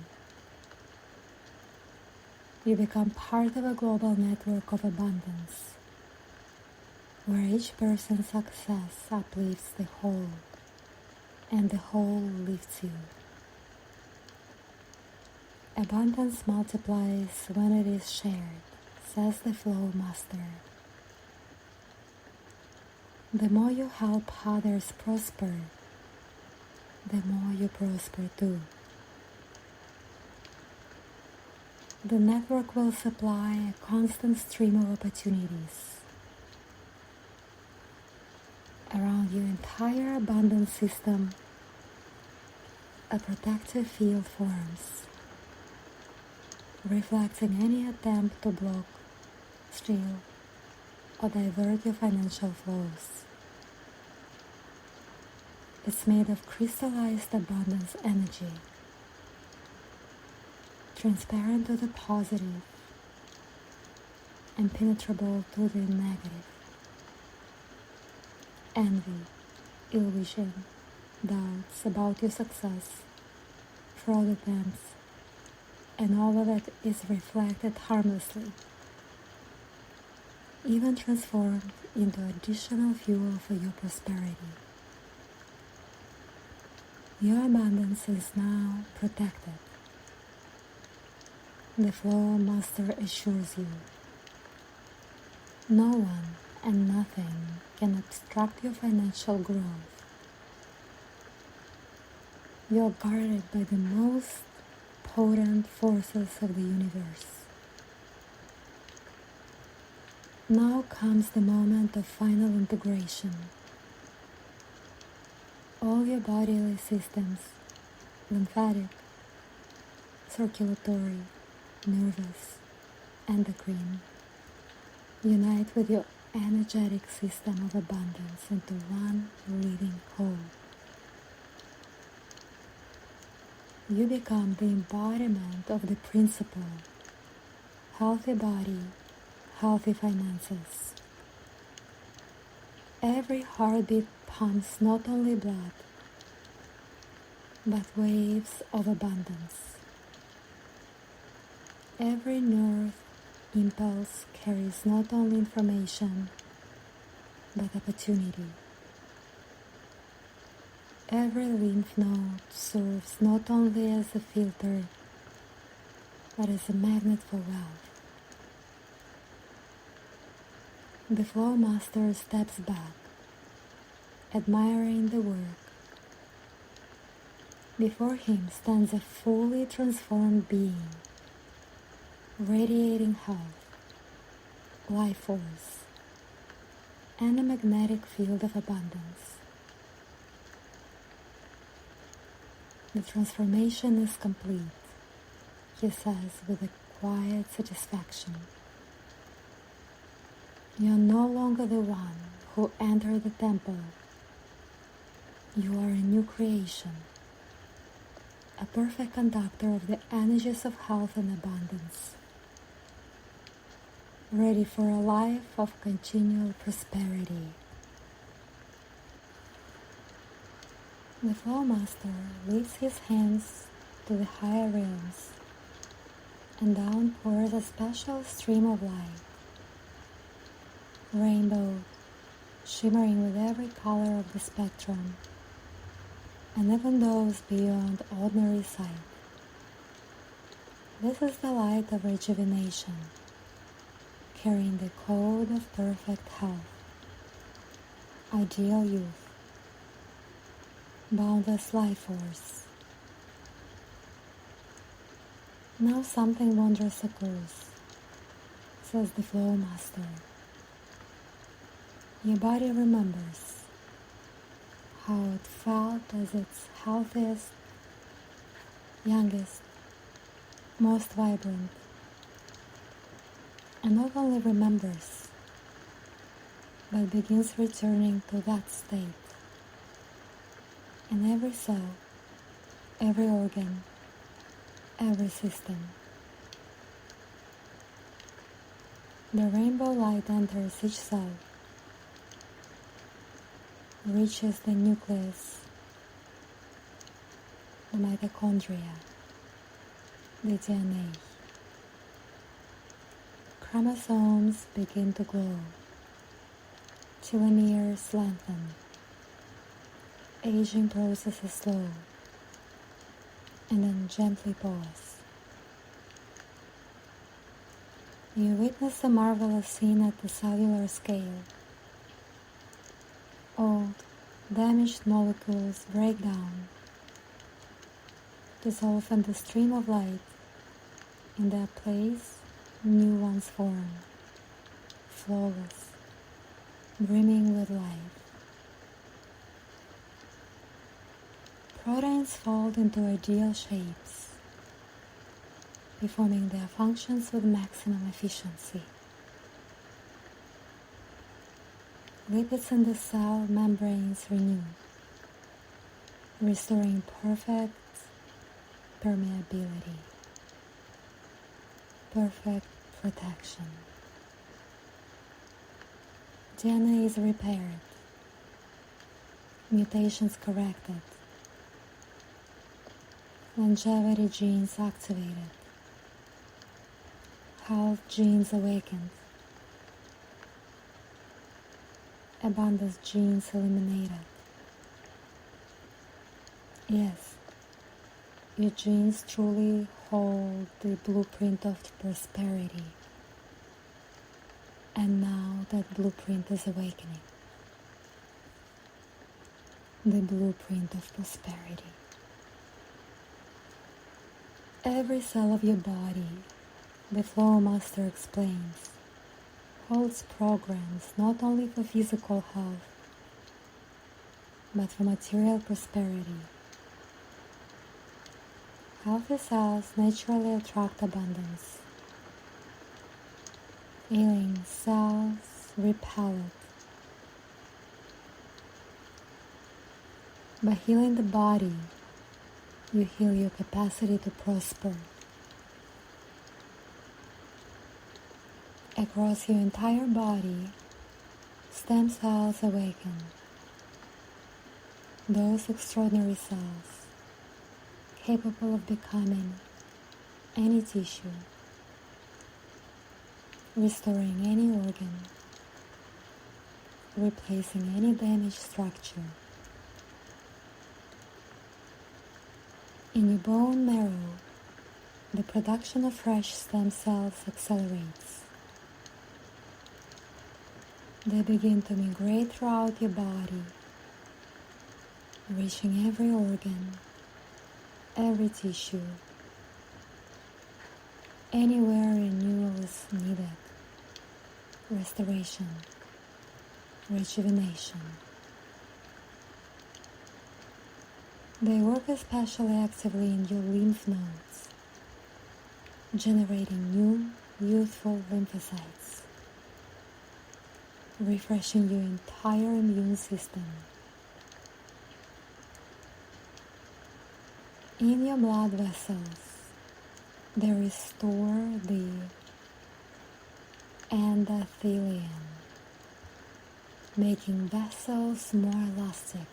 You become part of a global network of abundance, where each person's success uplifts the whole, and the whole lifts you. Abundance multiplies when it is shared, says the Flow Master. The more you help others prosper, the more you prosper too. The network will supply a constant stream of opportunities. Around your entire abundance system, a protective field forms, reflecting any attempt to block, steal, or divert your financial flows. It's made of crystallized abundance energy, transparent to the positive, impenetrable to the negative. Envy, ill vision, doubts about your success, fraud attempts, and all of it is reflected harmlessly, even transformed into additional fuel for your prosperity. Your abundance is now protected. The Flow Master assures you, no one and nothing can obstruct your financial growth. You are guarded by the most potent forces of the universe. Now comes the moment of final integration. All your bodily systems, lymphatic, circulatory, nervous, endocrine, unite with your energetic system of abundance into one living whole. You become the embodiment of the principle, healthy body, healthy finances. Every heartbeat pumps not only blood, but waves of abundance. Every nerve impulse carries not only information, but opportunity. Every lymph node serves not only as a filter, but as a magnet for wealth. The Flow Master steps back, admiring the work. Before him stands a fully transformed being, radiating health, life force, and a magnetic field of abundance. The transformation is complete, he says with a quiet satisfaction. You are no longer the one who entered the temple. You are a new creation, a perfect conductor of the energies of health and abundance, ready for a life of continual prosperity. The Flow Master lifts his hands to the higher realms and down pours a special stream of light, rainbow, shimmering with every color of the spectrum, and even those beyond ordinary sight. This is the light of rejuvenation, carrying the code of perfect health, ideal youth, boundless life force. Now something wondrous occurs, says the Flow Master. Your body remembers how it felt as its healthiest, youngest, most vibrant, and not only remembers, but begins returning to that state in every cell, every organ, every system. The rainbow light enters each cell, reaches the nucleus, the mitochondria, the DNA. Chromosomes begin to glow, telomeres lengthen, aging process is slow, and then gently pause. You witness a marvelous scene at the cellular scale. Old, damaged molecules break down, dissolve in the stream of light. In their place, new ones form, flawless, brimming with life. Proteins fold into ideal shapes, performing their functions with maximum efficiency. Lipids in the cell membranes renew, restoring perfect permeability, perfect protection. DNA is repaired, mutations corrected, longevity genes activated, health genes awakened, abundance genes eliminated. Yes, your genes truly hold the blueprint of prosperity, and now that blueprint is awakening. The blueprint of prosperity. Every cell of your body, the Flow Master explains, holds programs not only for physical health, but for material prosperity. Healthy cells naturally attract abundance. Ailing cells repel it. By healing the body, you heal your capacity to prosper. Across your entire body, stem cells awaken. Those extraordinary cells, capable of becoming any tissue, restoring any organ, replacing any damaged structure. In your bone marrow, the production of fresh stem cells accelerates. They begin to migrate throughout your body, reaching every organ, every tissue, anywhere renewal is needed, restoration, rejuvenation. They work especially actively in your lymph nodes, generating new, youthful lymphocytes, refreshing your entire immune system. In your blood vessels, they restore the endothelium, making vessels more elastic,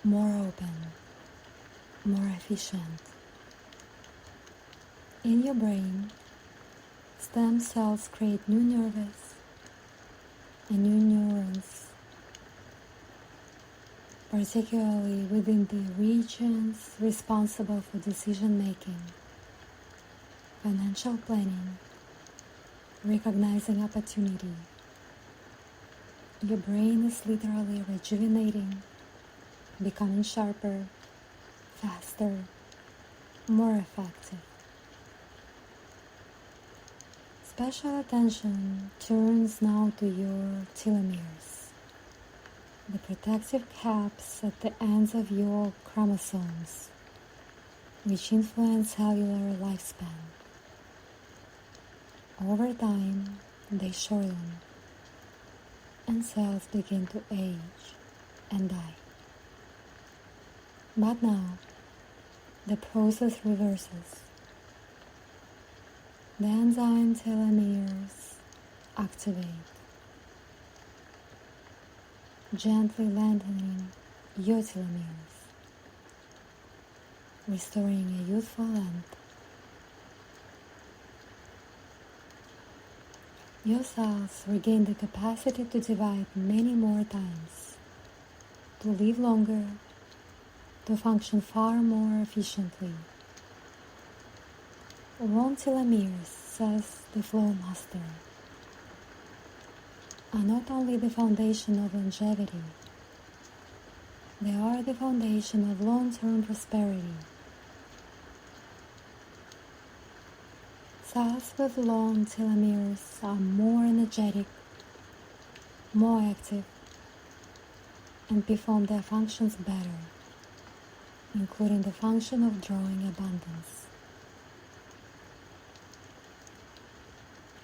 more open, more efficient. In your brain, stem cells create new nerves and new neurons, particularly within the regions responsible for decision making, financial planning, recognizing opportunity. Your brain is literally rejuvenating, becoming sharper, faster, more effective. Special attention turns now to your telomeres, the protective caps at the ends of your chromosomes, which influence cellular lifespan. Over time, they shorten, and cells begin to age and die. But now, the process reverses. The enzyme telomeres activate, gently lengthening your telomeres, restoring a youthful length. Your cells regain the capacity to divide many more times, to live longer, to function far more efficiently. Long telomeres, says the flow master, are not only the foundation of longevity, they are the foundation of long-term prosperity. Cells with long telomeres are more energetic, more active, and perform their functions better, including the function of drawing abundance.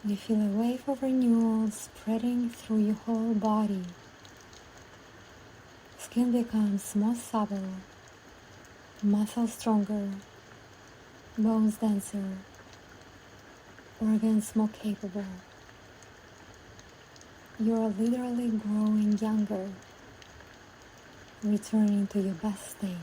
You feel a wave of renewal spreading through your whole body. Skin becomes more supple, muscles stronger, bones denser, organs more capable. You are literally growing younger, returning to your best state.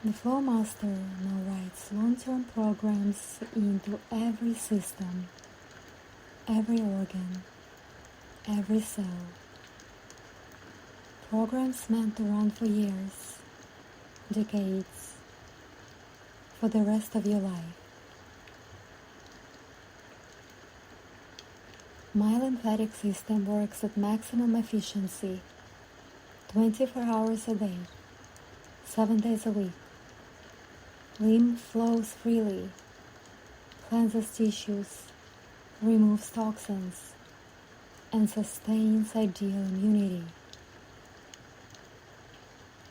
The Flow Master now writes long-term programs into every system, every organ, every cell. Programs meant to run for years, decades, for the rest of your life. My lymphatic system works at maximum efficiency, 24 hours a day, 7 days a week. Lymph flows freely, cleanses tissues, removes toxins, and sustains ideal immunity.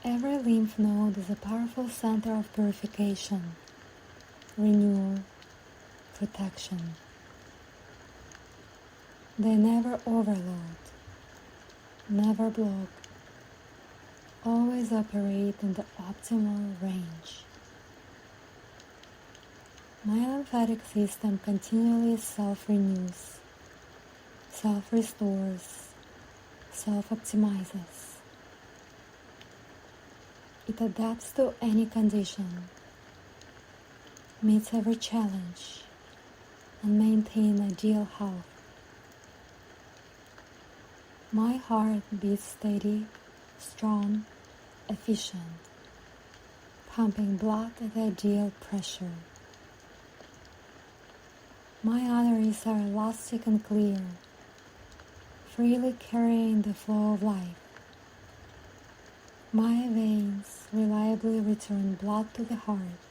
Every lymph node is a powerful center of purification, renewal, protection. They never overload, never block, always operate in the optimal range. My lymphatic system continually self-renews, self-restores, self-optimizes. It adapts to any condition, meets every challenge, and maintains ideal health. My heart beats steady, strong, efficient, pumping blood at ideal pressure. My arteries are elastic and clear, freely carrying the flow of life. My veins reliably return blood to the heart.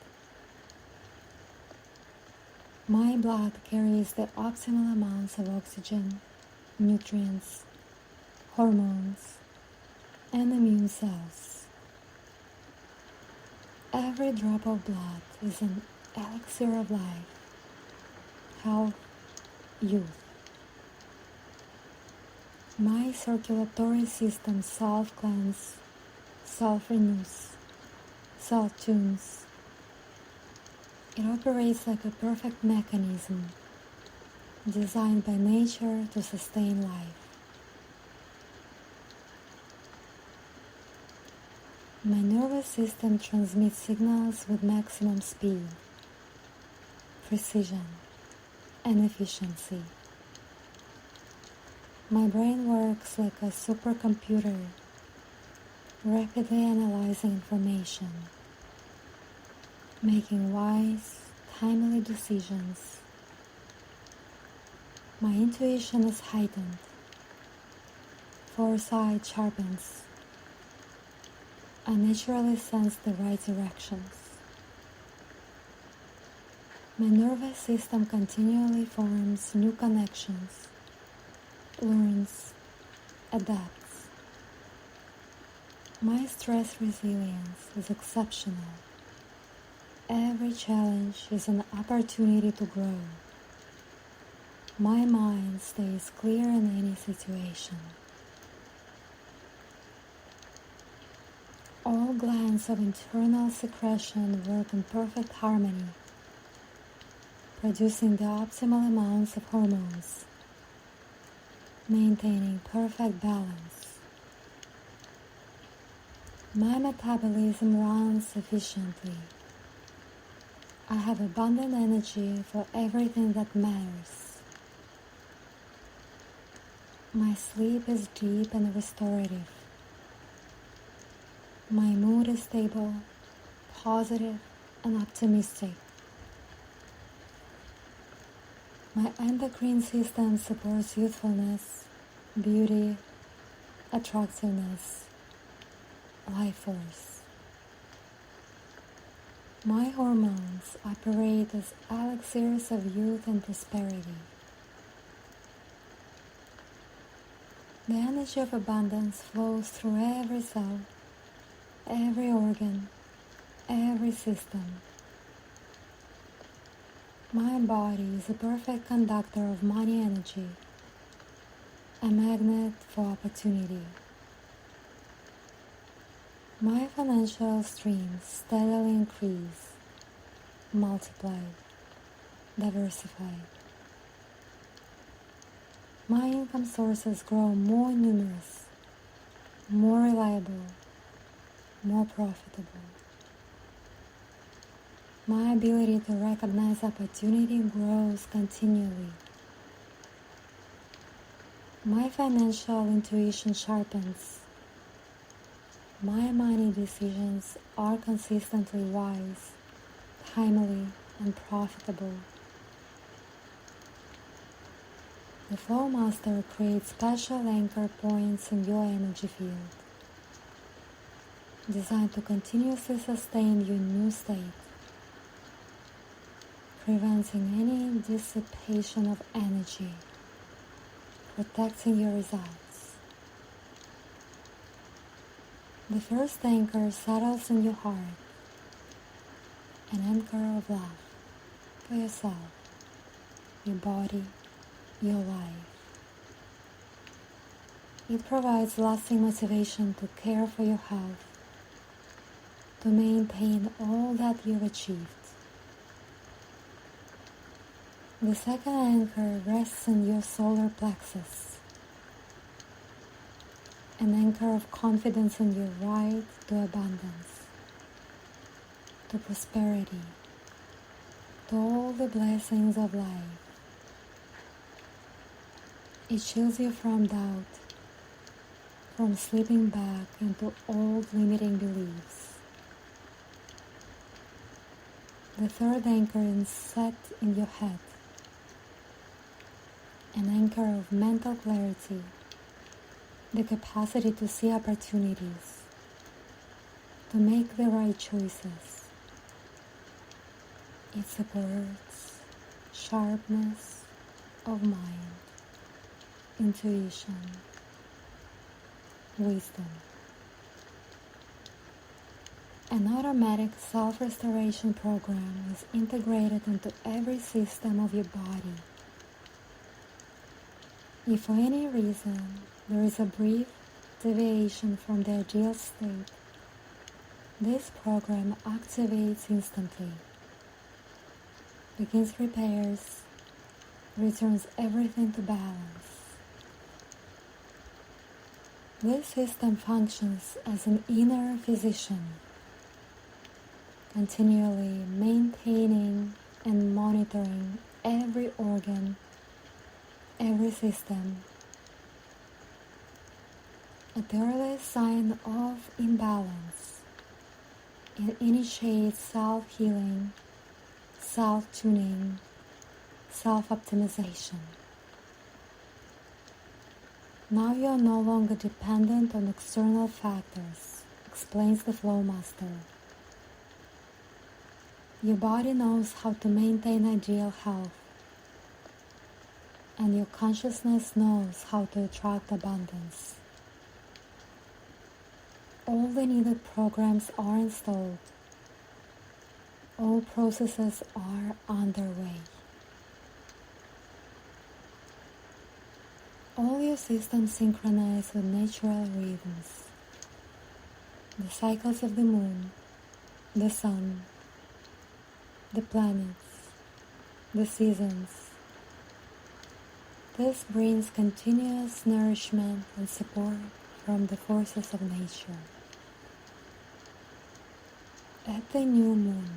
My blood carries the optimal amounts of oxygen, nutrients, hormones, and immune cells. Every drop of blood is an elixir of life, health, youth. My circulatory system self-cleanses, self-renews, self-tunes. It operates like a perfect mechanism designed by nature to sustain life. My nervous system transmits signals with maximum speed, precision, and efficiency. My brain works like a supercomputer, rapidly analyzing information, making wise, timely decisions. My intuition is heightened, foresight sharpens. I naturally sense the right directions. My nervous system continually forms new connections, learns, adapts. My stress resilience is exceptional. Every challenge is an opportunity to grow. My mind stays clear in any situation. All glands of internal secretion work in perfect harmony, producing the optimal amounts of hormones, maintaining perfect balance. My metabolism runs efficiently. I have abundant energy for everything that matters. My sleep is deep and restorative. My mood is stable, positive, and optimistic. My endocrine system supports youthfulness, beauty, attractiveness, life force. My hormones operate as elixirs of youth and prosperity. The energy of abundance flows through every cell, every organ, every system. My body is a perfect conductor of money energy, a magnet for opportunity. My financial streams steadily increase, multiply, diversify. My income sources grow more numerous, more reliable, more profitable. My ability to recognize opportunity grows continually. My financial intuition sharpens. My money decisions are consistently wise, timely, and profitable. The Flow Master creates special anchor points in your energy field, designed to continuously sustain your new state, preventing any dissipation of energy, protecting your results. The first anchor settles in your heart, an anchor of love for yourself, your body, your life. It provides lasting motivation to care for your health, to maintain all that you've achieved. The second anchor rests in your solar plexus, an anchor of confidence in your right to abundance, to prosperity, to all the blessings of life. It shields you from doubt, from slipping back into old limiting beliefs. The third anchor is set in your head, an anchor of mental clarity, the capacity to see opportunities, to make the right choices. It supports sharpness of mind, intuition, wisdom. An automatic self-restoration program is integrated into every system of your body. If for any reason there is a brief deviation from the ideal state, this program activates instantly, begins repairs, returns everything to balance. This system functions as an inner physician, continually maintaining and monitoring every organ, every system. At the earliest sign of imbalance, it initiates self-healing, self-tuning, self-optimization. Now you are no longer dependent on external factors, explains the Flow Master. Your body knows how to maintain ideal health, and your consciousness knows how to attract abundance. All the needed programs are installed. All processes are underway. All your systems synchronize with natural rhythms. The cycles of the moon, the sun, the planets, the seasons. This brings continuous nourishment and support from the forces of nature. At the new moon,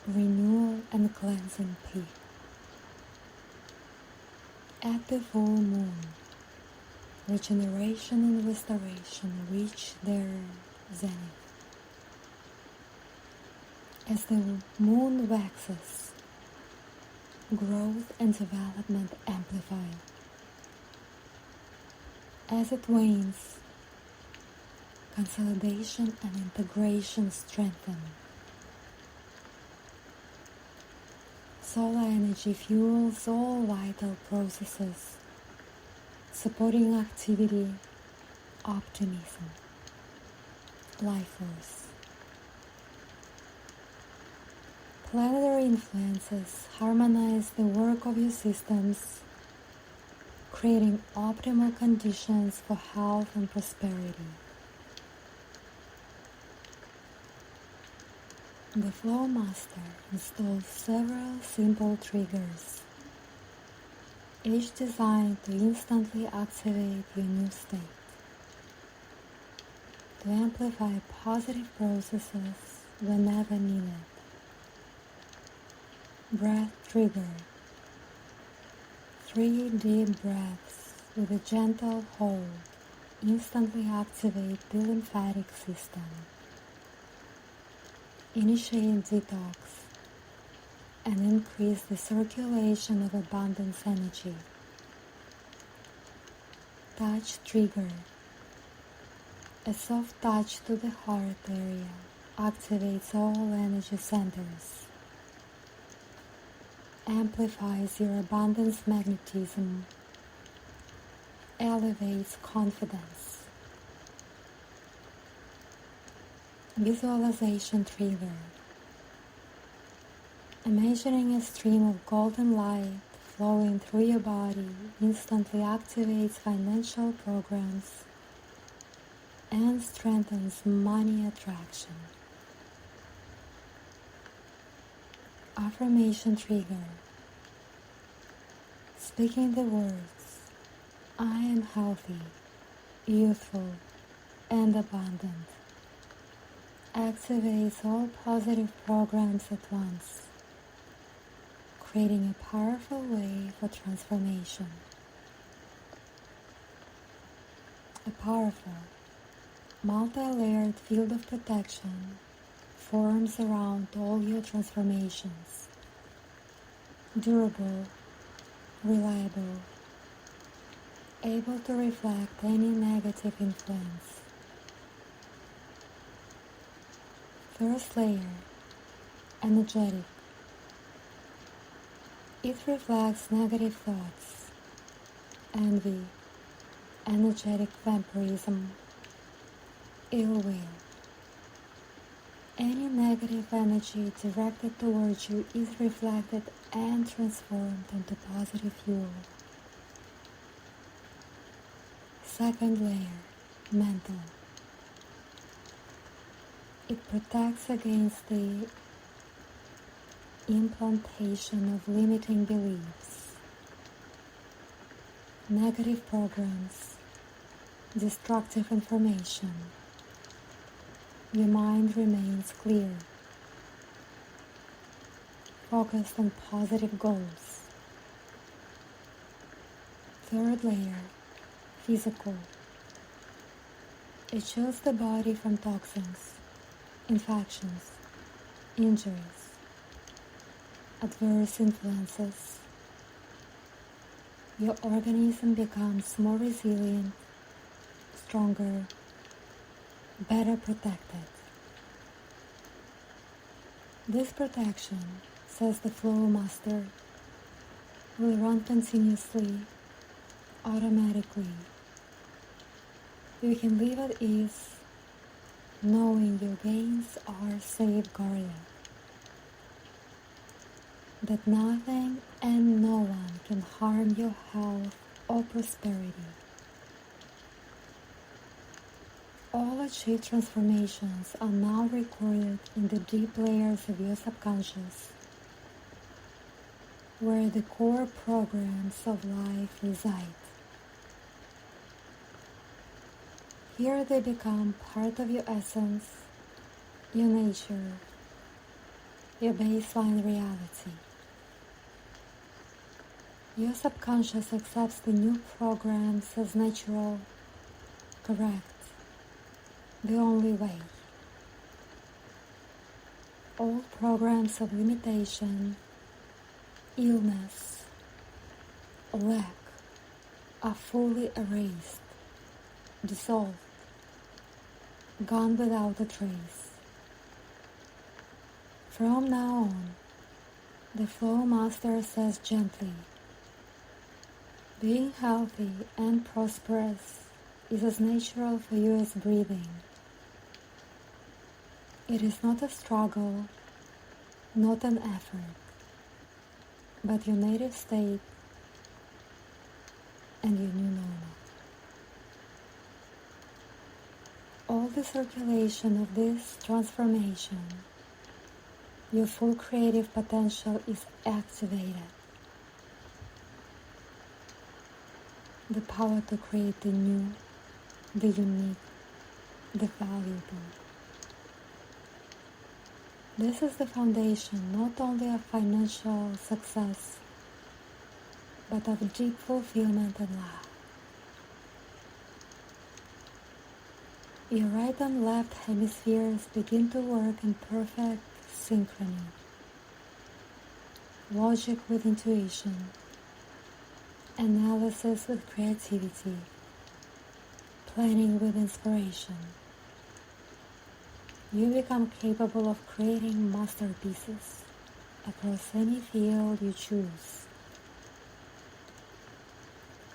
renewal and cleansing peak. At the full moon, regeneration and restoration reach their zenith. As the moon waxes, growth and development amplify. As it wanes, consolidation and integration strengthen. Solar energy fuels all vital processes, supporting activity, optimism, life force. Planetary influences harmonize the work of your systems, creating optimal conditions for health and prosperity. The Flow Master installs several simple triggers, each designed to instantly activate your new state, to amplify positive processes whenever needed. Breath trigger. 3 deep breaths with a gentle hold instantly activate the lymphatic system. Initiate detox and increase the circulation of abundance energy. Touch trigger. A soft touch to the heart area activates all energy centers. Amplifies your abundance magnetism. Elevates confidence. Visualization trigger. Imagining a stream of golden light flowing through your body instantly activates financial programs and strengthens money attraction. Affirmation trigger. Speaking the words, I am healthy, youthful, and abundant. Activates all positive programs at once, creating a powerful way for transformation. A powerful, multi-layered field of protection forms around all your transformations. Durable, reliable, able to reflect any negative influence. First layer, energetic. It reflects negative thoughts, envy, energetic vampirism, ill will. Any negative energy directed towards you is reflected and transformed into positive fuel. Second layer, mental. It protects against the implantation of limiting beliefs, negative programs, destructive information. Your mind remains clear, focused on positive goals. Third layer, physical. It shields the body from toxins, infections, injuries, adverse influences. Your organism becomes more resilient, stronger, better protected. This protection, says the flow master, will run continuously, automatically. You can live at ease, knowing your gains are safeguarded, that nothing and no one can harm your health or prosperity. All achieved transformations are now recorded in the deep layers of your subconscious, where the core programs of life reside. Here they become part of your essence, your nature, your baseline reality. Your subconscious accepts the new programs as natural, correct, the only way. Old programs of limitation, illness, lack are fully erased, dissolved, gone without a trace. From now on, the Flow Master says gently, being healthy and prosperous is as natural for you as breathing. It is not a struggle, not an effort, but your native state and your new normal. All the circulation of this transformation, your full creative potential is activated. The power to create the new, the unique, the valuable. This is the foundation not only of financial success, but of deep fulfillment and love. Your right and left hemispheres begin to work in perfect synchrony. Logic with intuition, analysis with creativity, planning with inspiration. You become capable of creating masterpieces across any field you choose.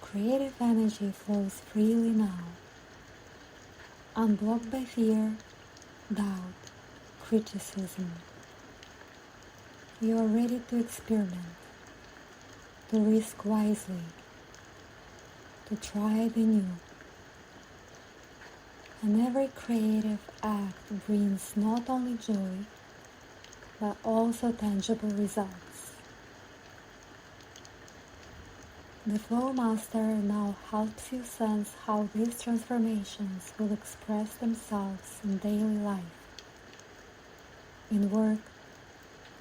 Creative energy flows freely now, unblocked by fear, doubt, criticism. You are ready to experiment, to risk wisely, to try the new. And every creative act brings not only joy, but also tangible results. The Flow Master now helps you sense how these transformations will express themselves in daily life, in work,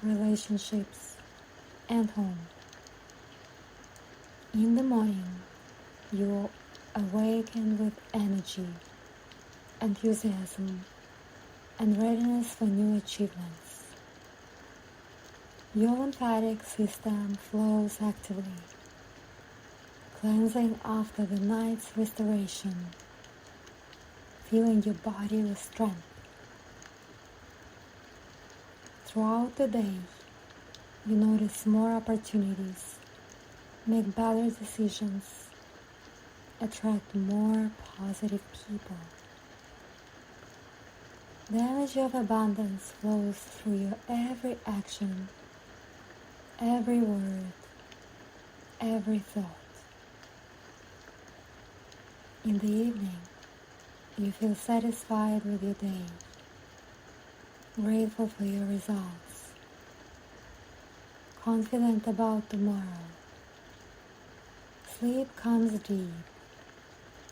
relationships, and home. In the morning, you awaken with energy, enthusiasm, and readiness for new achievements. Your lymphatic system flows actively, cleansing after the night's restoration, filling your body with strength. Throughout the day, you notice more opportunities, make better decisions, attract more positive people. The energy of abundance flows through your every action, every word, every thought. In the evening, you feel satisfied with your day, grateful for your results, confident about tomorrow. Sleep comes deep,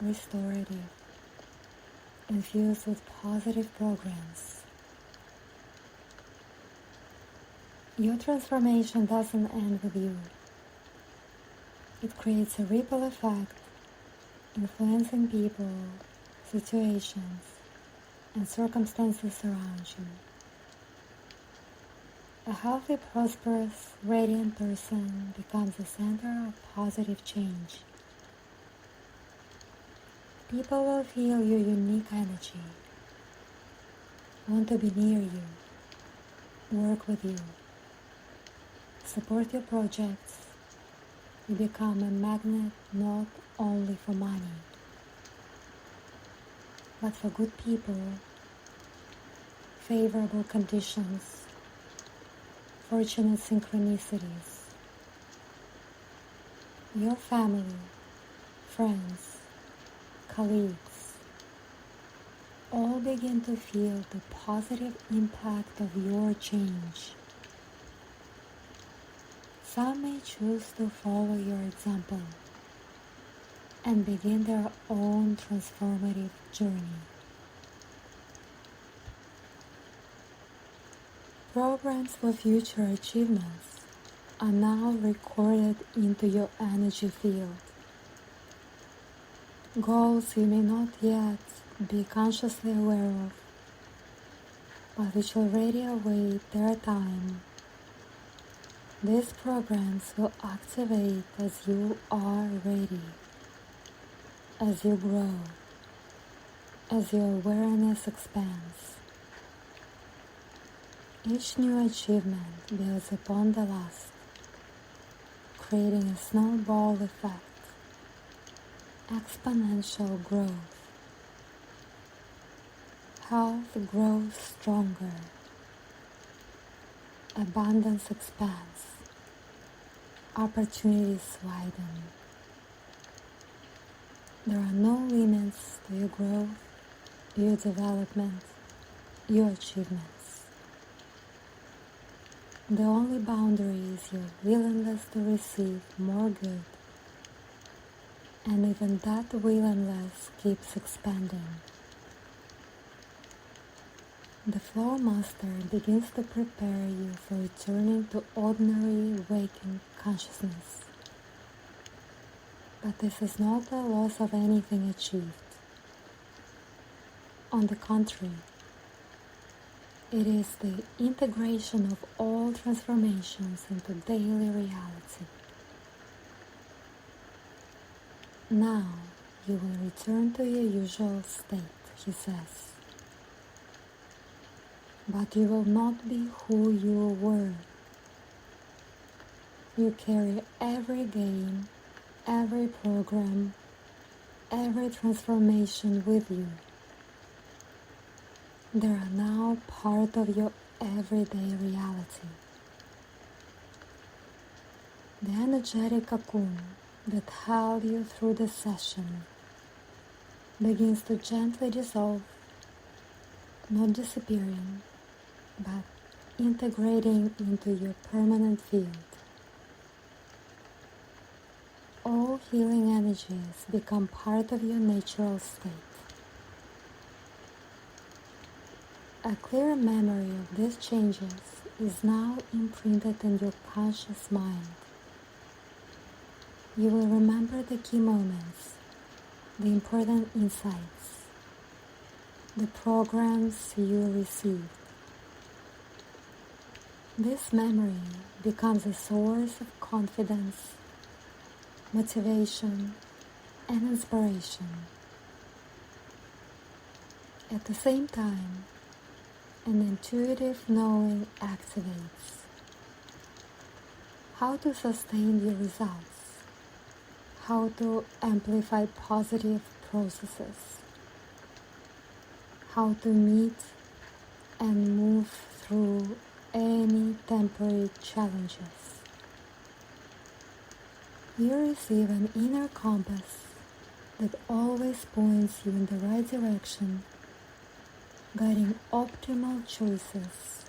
restorative, infused with positive programs. Your transformation doesn't end with you. It creates a ripple effect, influencing people, situations, and circumstances around you. A healthy, prosperous, radiant person becomes the center of positive change. People will feel your unique energy, want to be near you, work with you, support your projects. You become a magnet not only for money, but for good people, favorable conditions, fortunate synchronicities. Your family, friends, colleagues all begin to feel the positive impact of your change. Some may choose to follow your example and begin their own transformative journey. Programs for future achievements are now recorded into your energy field. Goals you may not yet be consciously aware of, but which already await their time. These programs will activate as you are ready, as you grow, as your awareness expands. Each new achievement builds upon the last, creating a snowball effect, exponential growth. Health grows stronger. Abundance expands. Opportunities widen. There are no limits to your growth, your development, your achievements. The only boundary is your willingness to receive more good, and even that willingness keeps expanding. The Flow Master begins to prepare you for returning to ordinary waking consciousness. But this is not the loss of anything achieved. On the contrary, it is the integration of all transformations into daily reality. Now you will return to your usual state, he says. But you will not be who you were. You carry every game, every program, every transformation with you. They are now part of your everyday reality. The energetic cocoon that held you through the session begins to gently dissolve, not disappearing, but integrating into your permanent field. All healing energies become part of your natural state. A clear memory of these changes is now imprinted in your conscious mind. You will remember the key moments, the important insights, the programs you received. This memory becomes a source of confidence, motivation, and inspiration. At the same time, an intuitive knowing activates. How to sustain your results, how to amplify positive processes, how to meet and move through any temporary challenges. You receive an inner compass that always points you in the right direction, guiding optimal choices,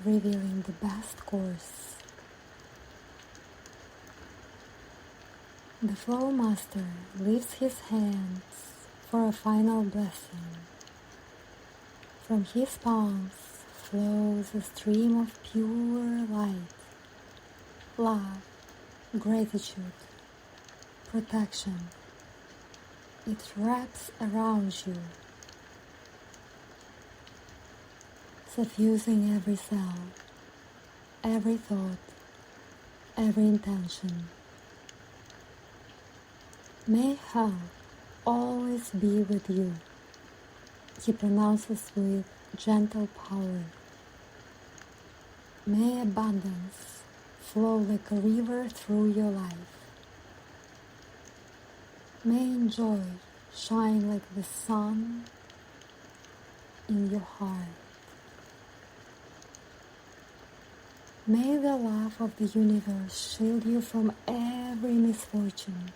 revealing the best course. The Flow Master lifts his hands for a final blessing. From his palms flows a stream of pure light, love, gratitude, protection. It wraps around you, suffusing every cell, every thought, every intention. May help always be with you, he pronounces with gentle power. May abundance flow like a river through your life. May joy shine like the sun in your heart. May the love of the universe shield you from every misfortune.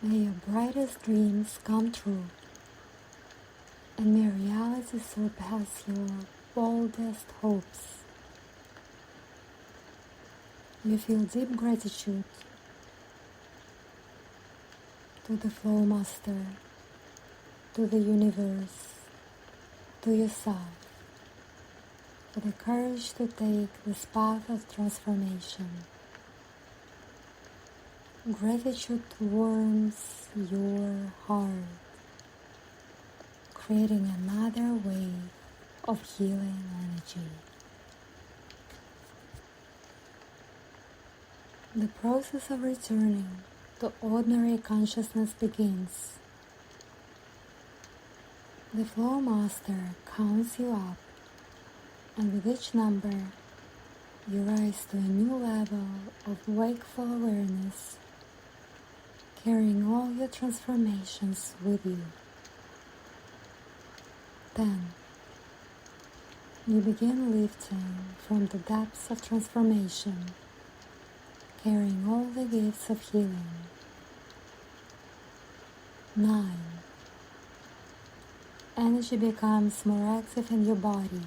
May your brightest dreams come true, and may reality surpass your boldest hopes. You feel deep gratitude to the Flow Master, to the universe, to yourself, for the courage to take this path of transformation. Gratitude warms your heart, creating another wave of healing energy. The process of returning to ordinary consciousness begins. The Flow Master counts you up, and with each number, you rise to a new level of wakeful awareness, carrying all your transformations with you. 10. You begin lifting from the depths of transformation, carrying all the gifts of healing. 9. Energy becomes more active in your body,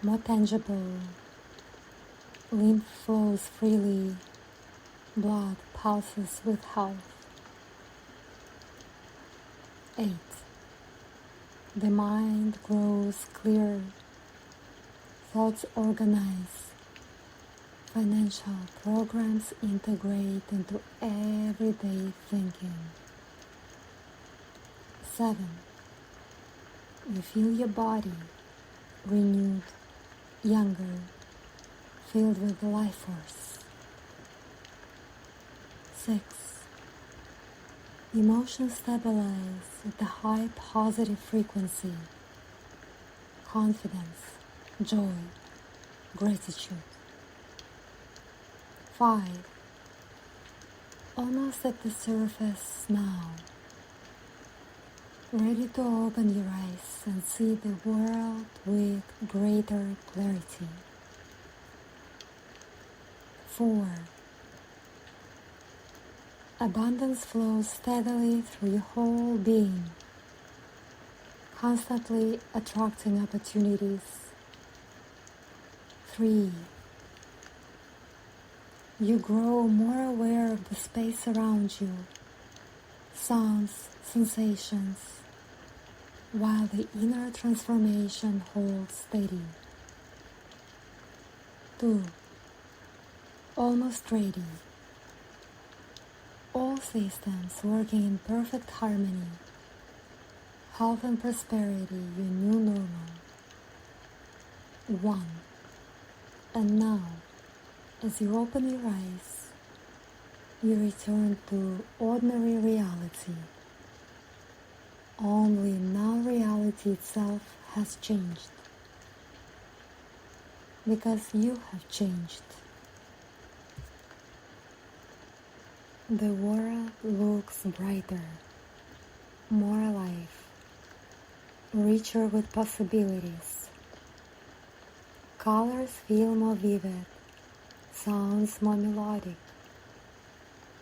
more tangible. Lymph flows freely, blood pulses with health. 8. The mind grows clearer, thoughts organize, financial programs integrate into everyday thinking. 7. You feel your body renewed, younger, filled with life force. 6. Emotions stabilize at a high positive frequency. Confidence, joy, gratitude. 5. Almost at the surface now, ready to open your eyes and see the world with greater clarity. 4. Abundance flows steadily through your whole being, constantly attracting opportunities. 3. You grow more aware of the space around you, sounds, sensations, while the inner transformation holds steady. 2. Almost ready. All systems working in perfect harmony. Health and prosperity, your new normal. 1. And now, as you open your eyes, you return to ordinary reality. Only now reality itself has changed, because you have changed. The world looks brighter, more alive, richer with possibilities. Colors feel more vivid, sounds more melodic,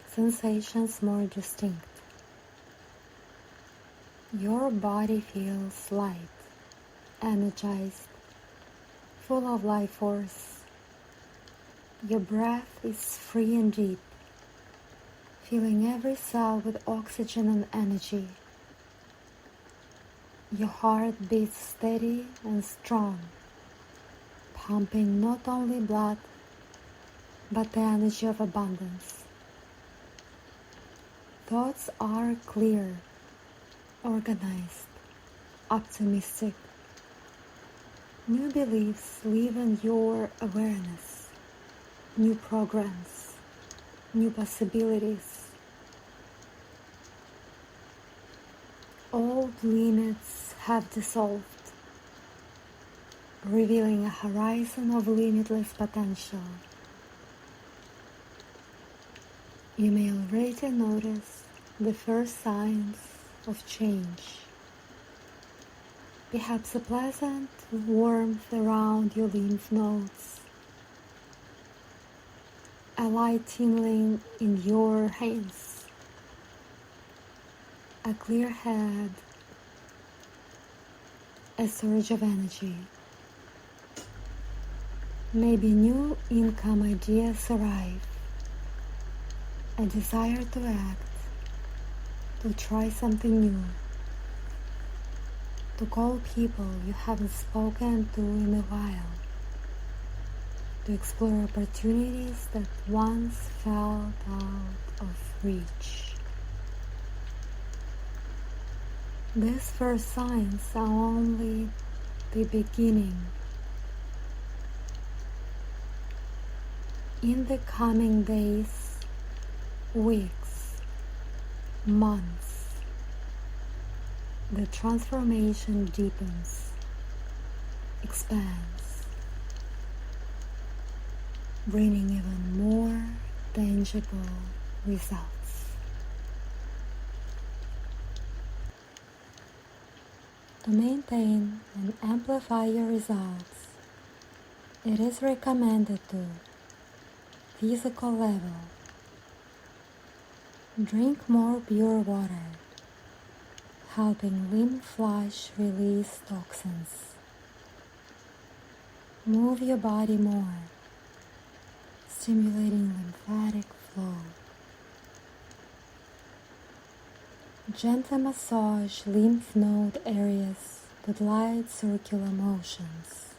sensations more distinct. Your body feels light, energized, full of life force. Your breath is free and deep, filling every cell with oxygen and energy. Your heart beats steady and strong, pumping not only blood, but the energy of abundance. Thoughts are clear, organized, optimistic. New beliefs live in your awareness, new programs, new possibilities. Old limits have dissolved, revealing a horizon of limitless potential. You may already notice the first signs of change. Perhaps a pleasant warmth around your lymph nodes, a light tingling in your hands, a clear head, a surge of energy. Maybe new income ideas arrive, a desire to act, to try something new, to call people you haven't spoken to in a while, to explore opportunities that once felt out of reach. These first signs are only the beginning. In the coming days, weeks, months, the transformation deepens, expands, bringing even more tangible results. To maintain and amplify your results, it is recommended to physical level. Drink more pure water, helping lymph flush release toxins. Move your body more, stimulating lymphatic flow. Gently massage lymph node areas with light circular motions.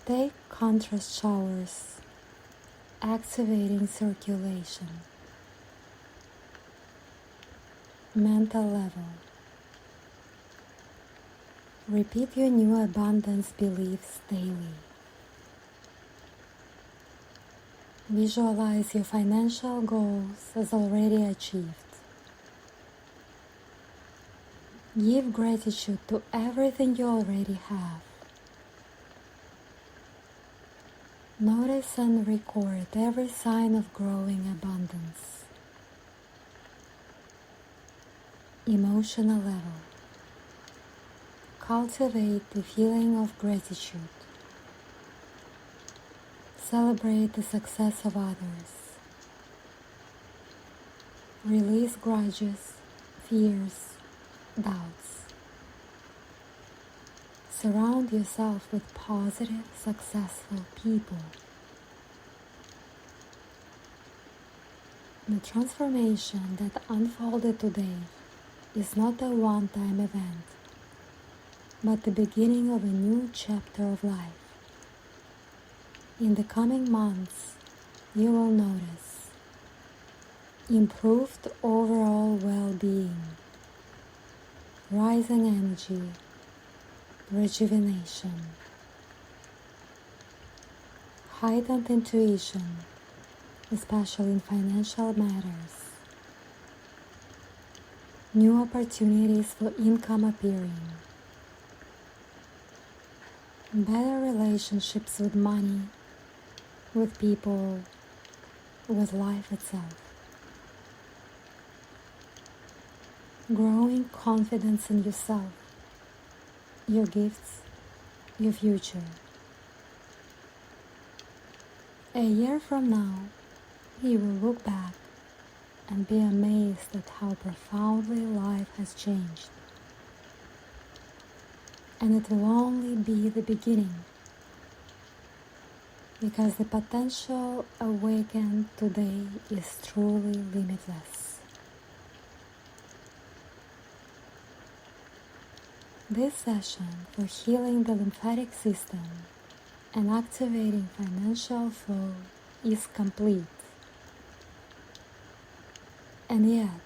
Take contrast showers, activating circulation. Mental level. Repeat your new abundance beliefs daily. Visualize your financial goals as already achieved. Give gratitude to everything you already have. Notice and record every sign of growing abundance. Emotional level. Cultivate the feeling of gratitude. Celebrate the success of others. Release grudges, fears, doubts. Surround yourself with positive, successful people. The transformation that unfolded today is not a one-time event, but the beginning of a new chapter of life. In the coming months, you will notice improved overall well-being, rising energy, rejuvenation, heightened intuition, especially in financial matters, new opportunities for income appearing, better relationships with money, with people, with life itself, growing confidence in yourself, your gifts, your future. A year from now, you will look back and be amazed at how profoundly life has changed. And it will only be the beginning. because the potential awakened today is truly limitless. This session for healing the lymphatic system and activating financial flow is complete, and yet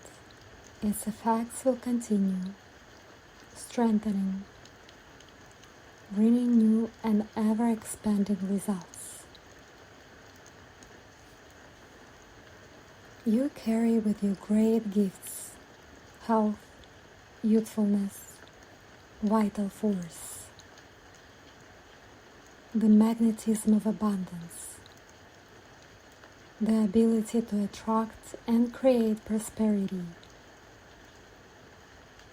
its effects will continue, strengthening, bringing new and ever-expanding results. You carry with you great gifts, health, youthfulness, vital force, the magnetism of abundance, the ability to attract and create prosperity,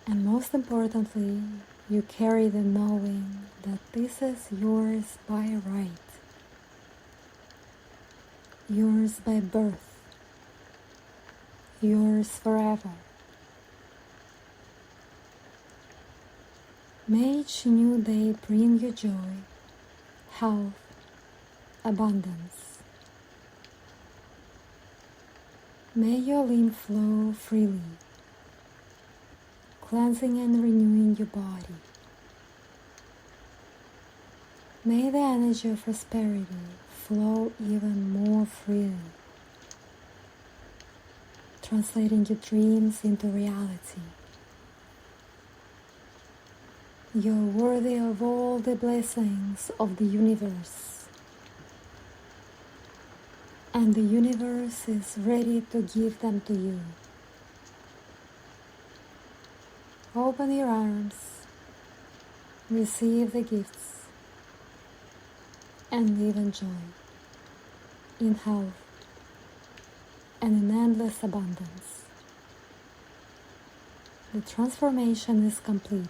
and most importantly, you carry the knowing that this is yours by right, yours by birth, yours forever. May each new day bring you joy, health, abundance. May your lymph flow freely, cleansing and renewing your body. May the energy of prosperity flow even more freely, translating your dreams into reality. You're worthy of all the blessings of the universe, and the universe is ready to give them to you. Open your arms, receive the gifts, and live in joy, in health, and in endless abundance. The transformation is complete.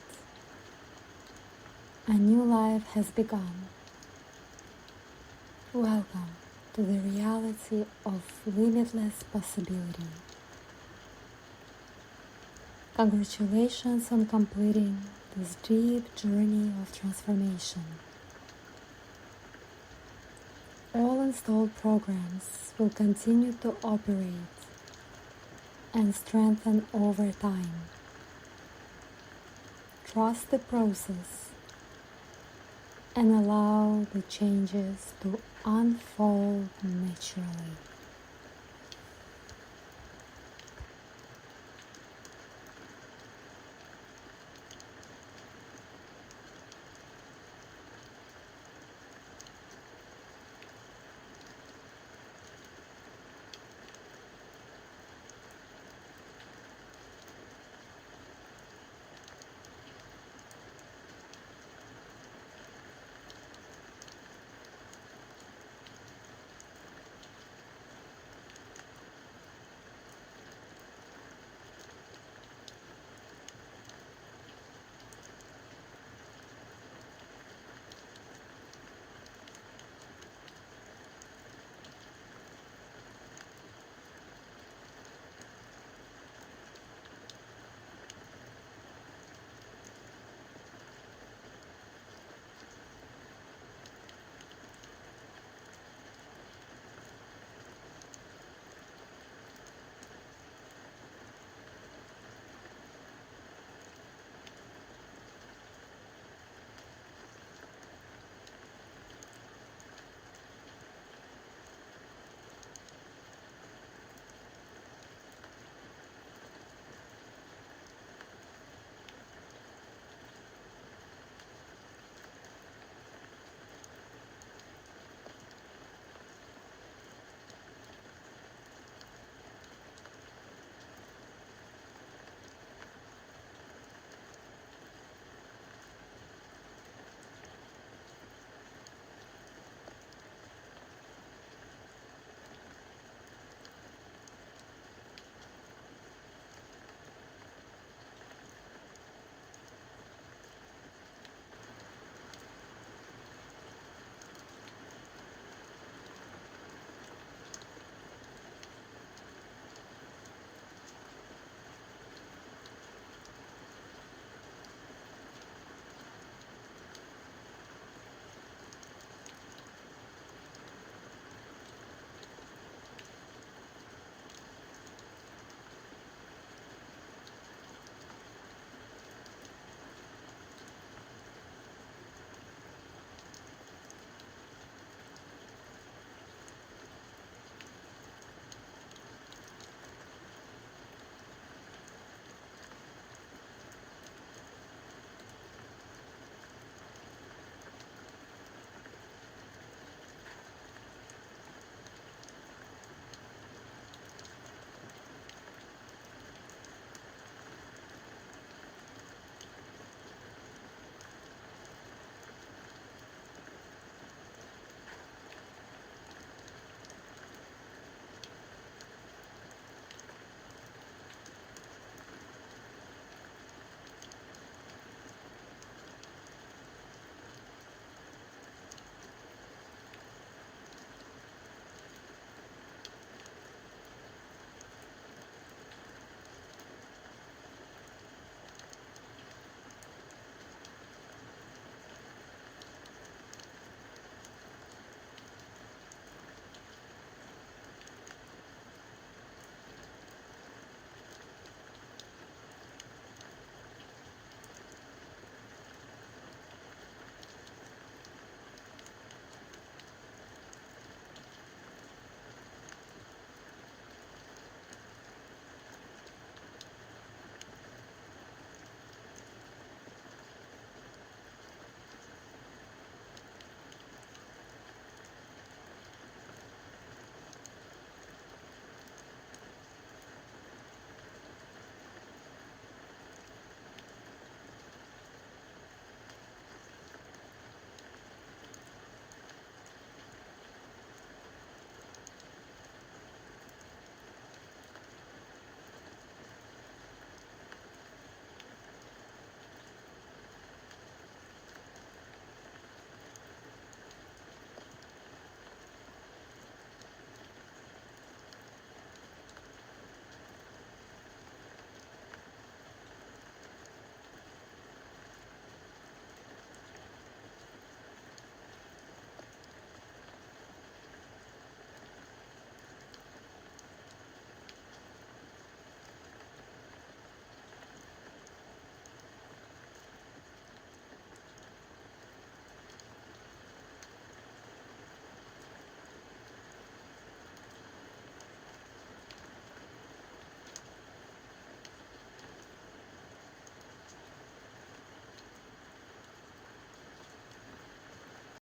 A new life has begun. Welcome to the reality of limitless possibility. Congratulations on completing this deep journey of transformation. All installed programs will continue to operate and strengthen over time. Trust the process and allow the changes to unfold naturally.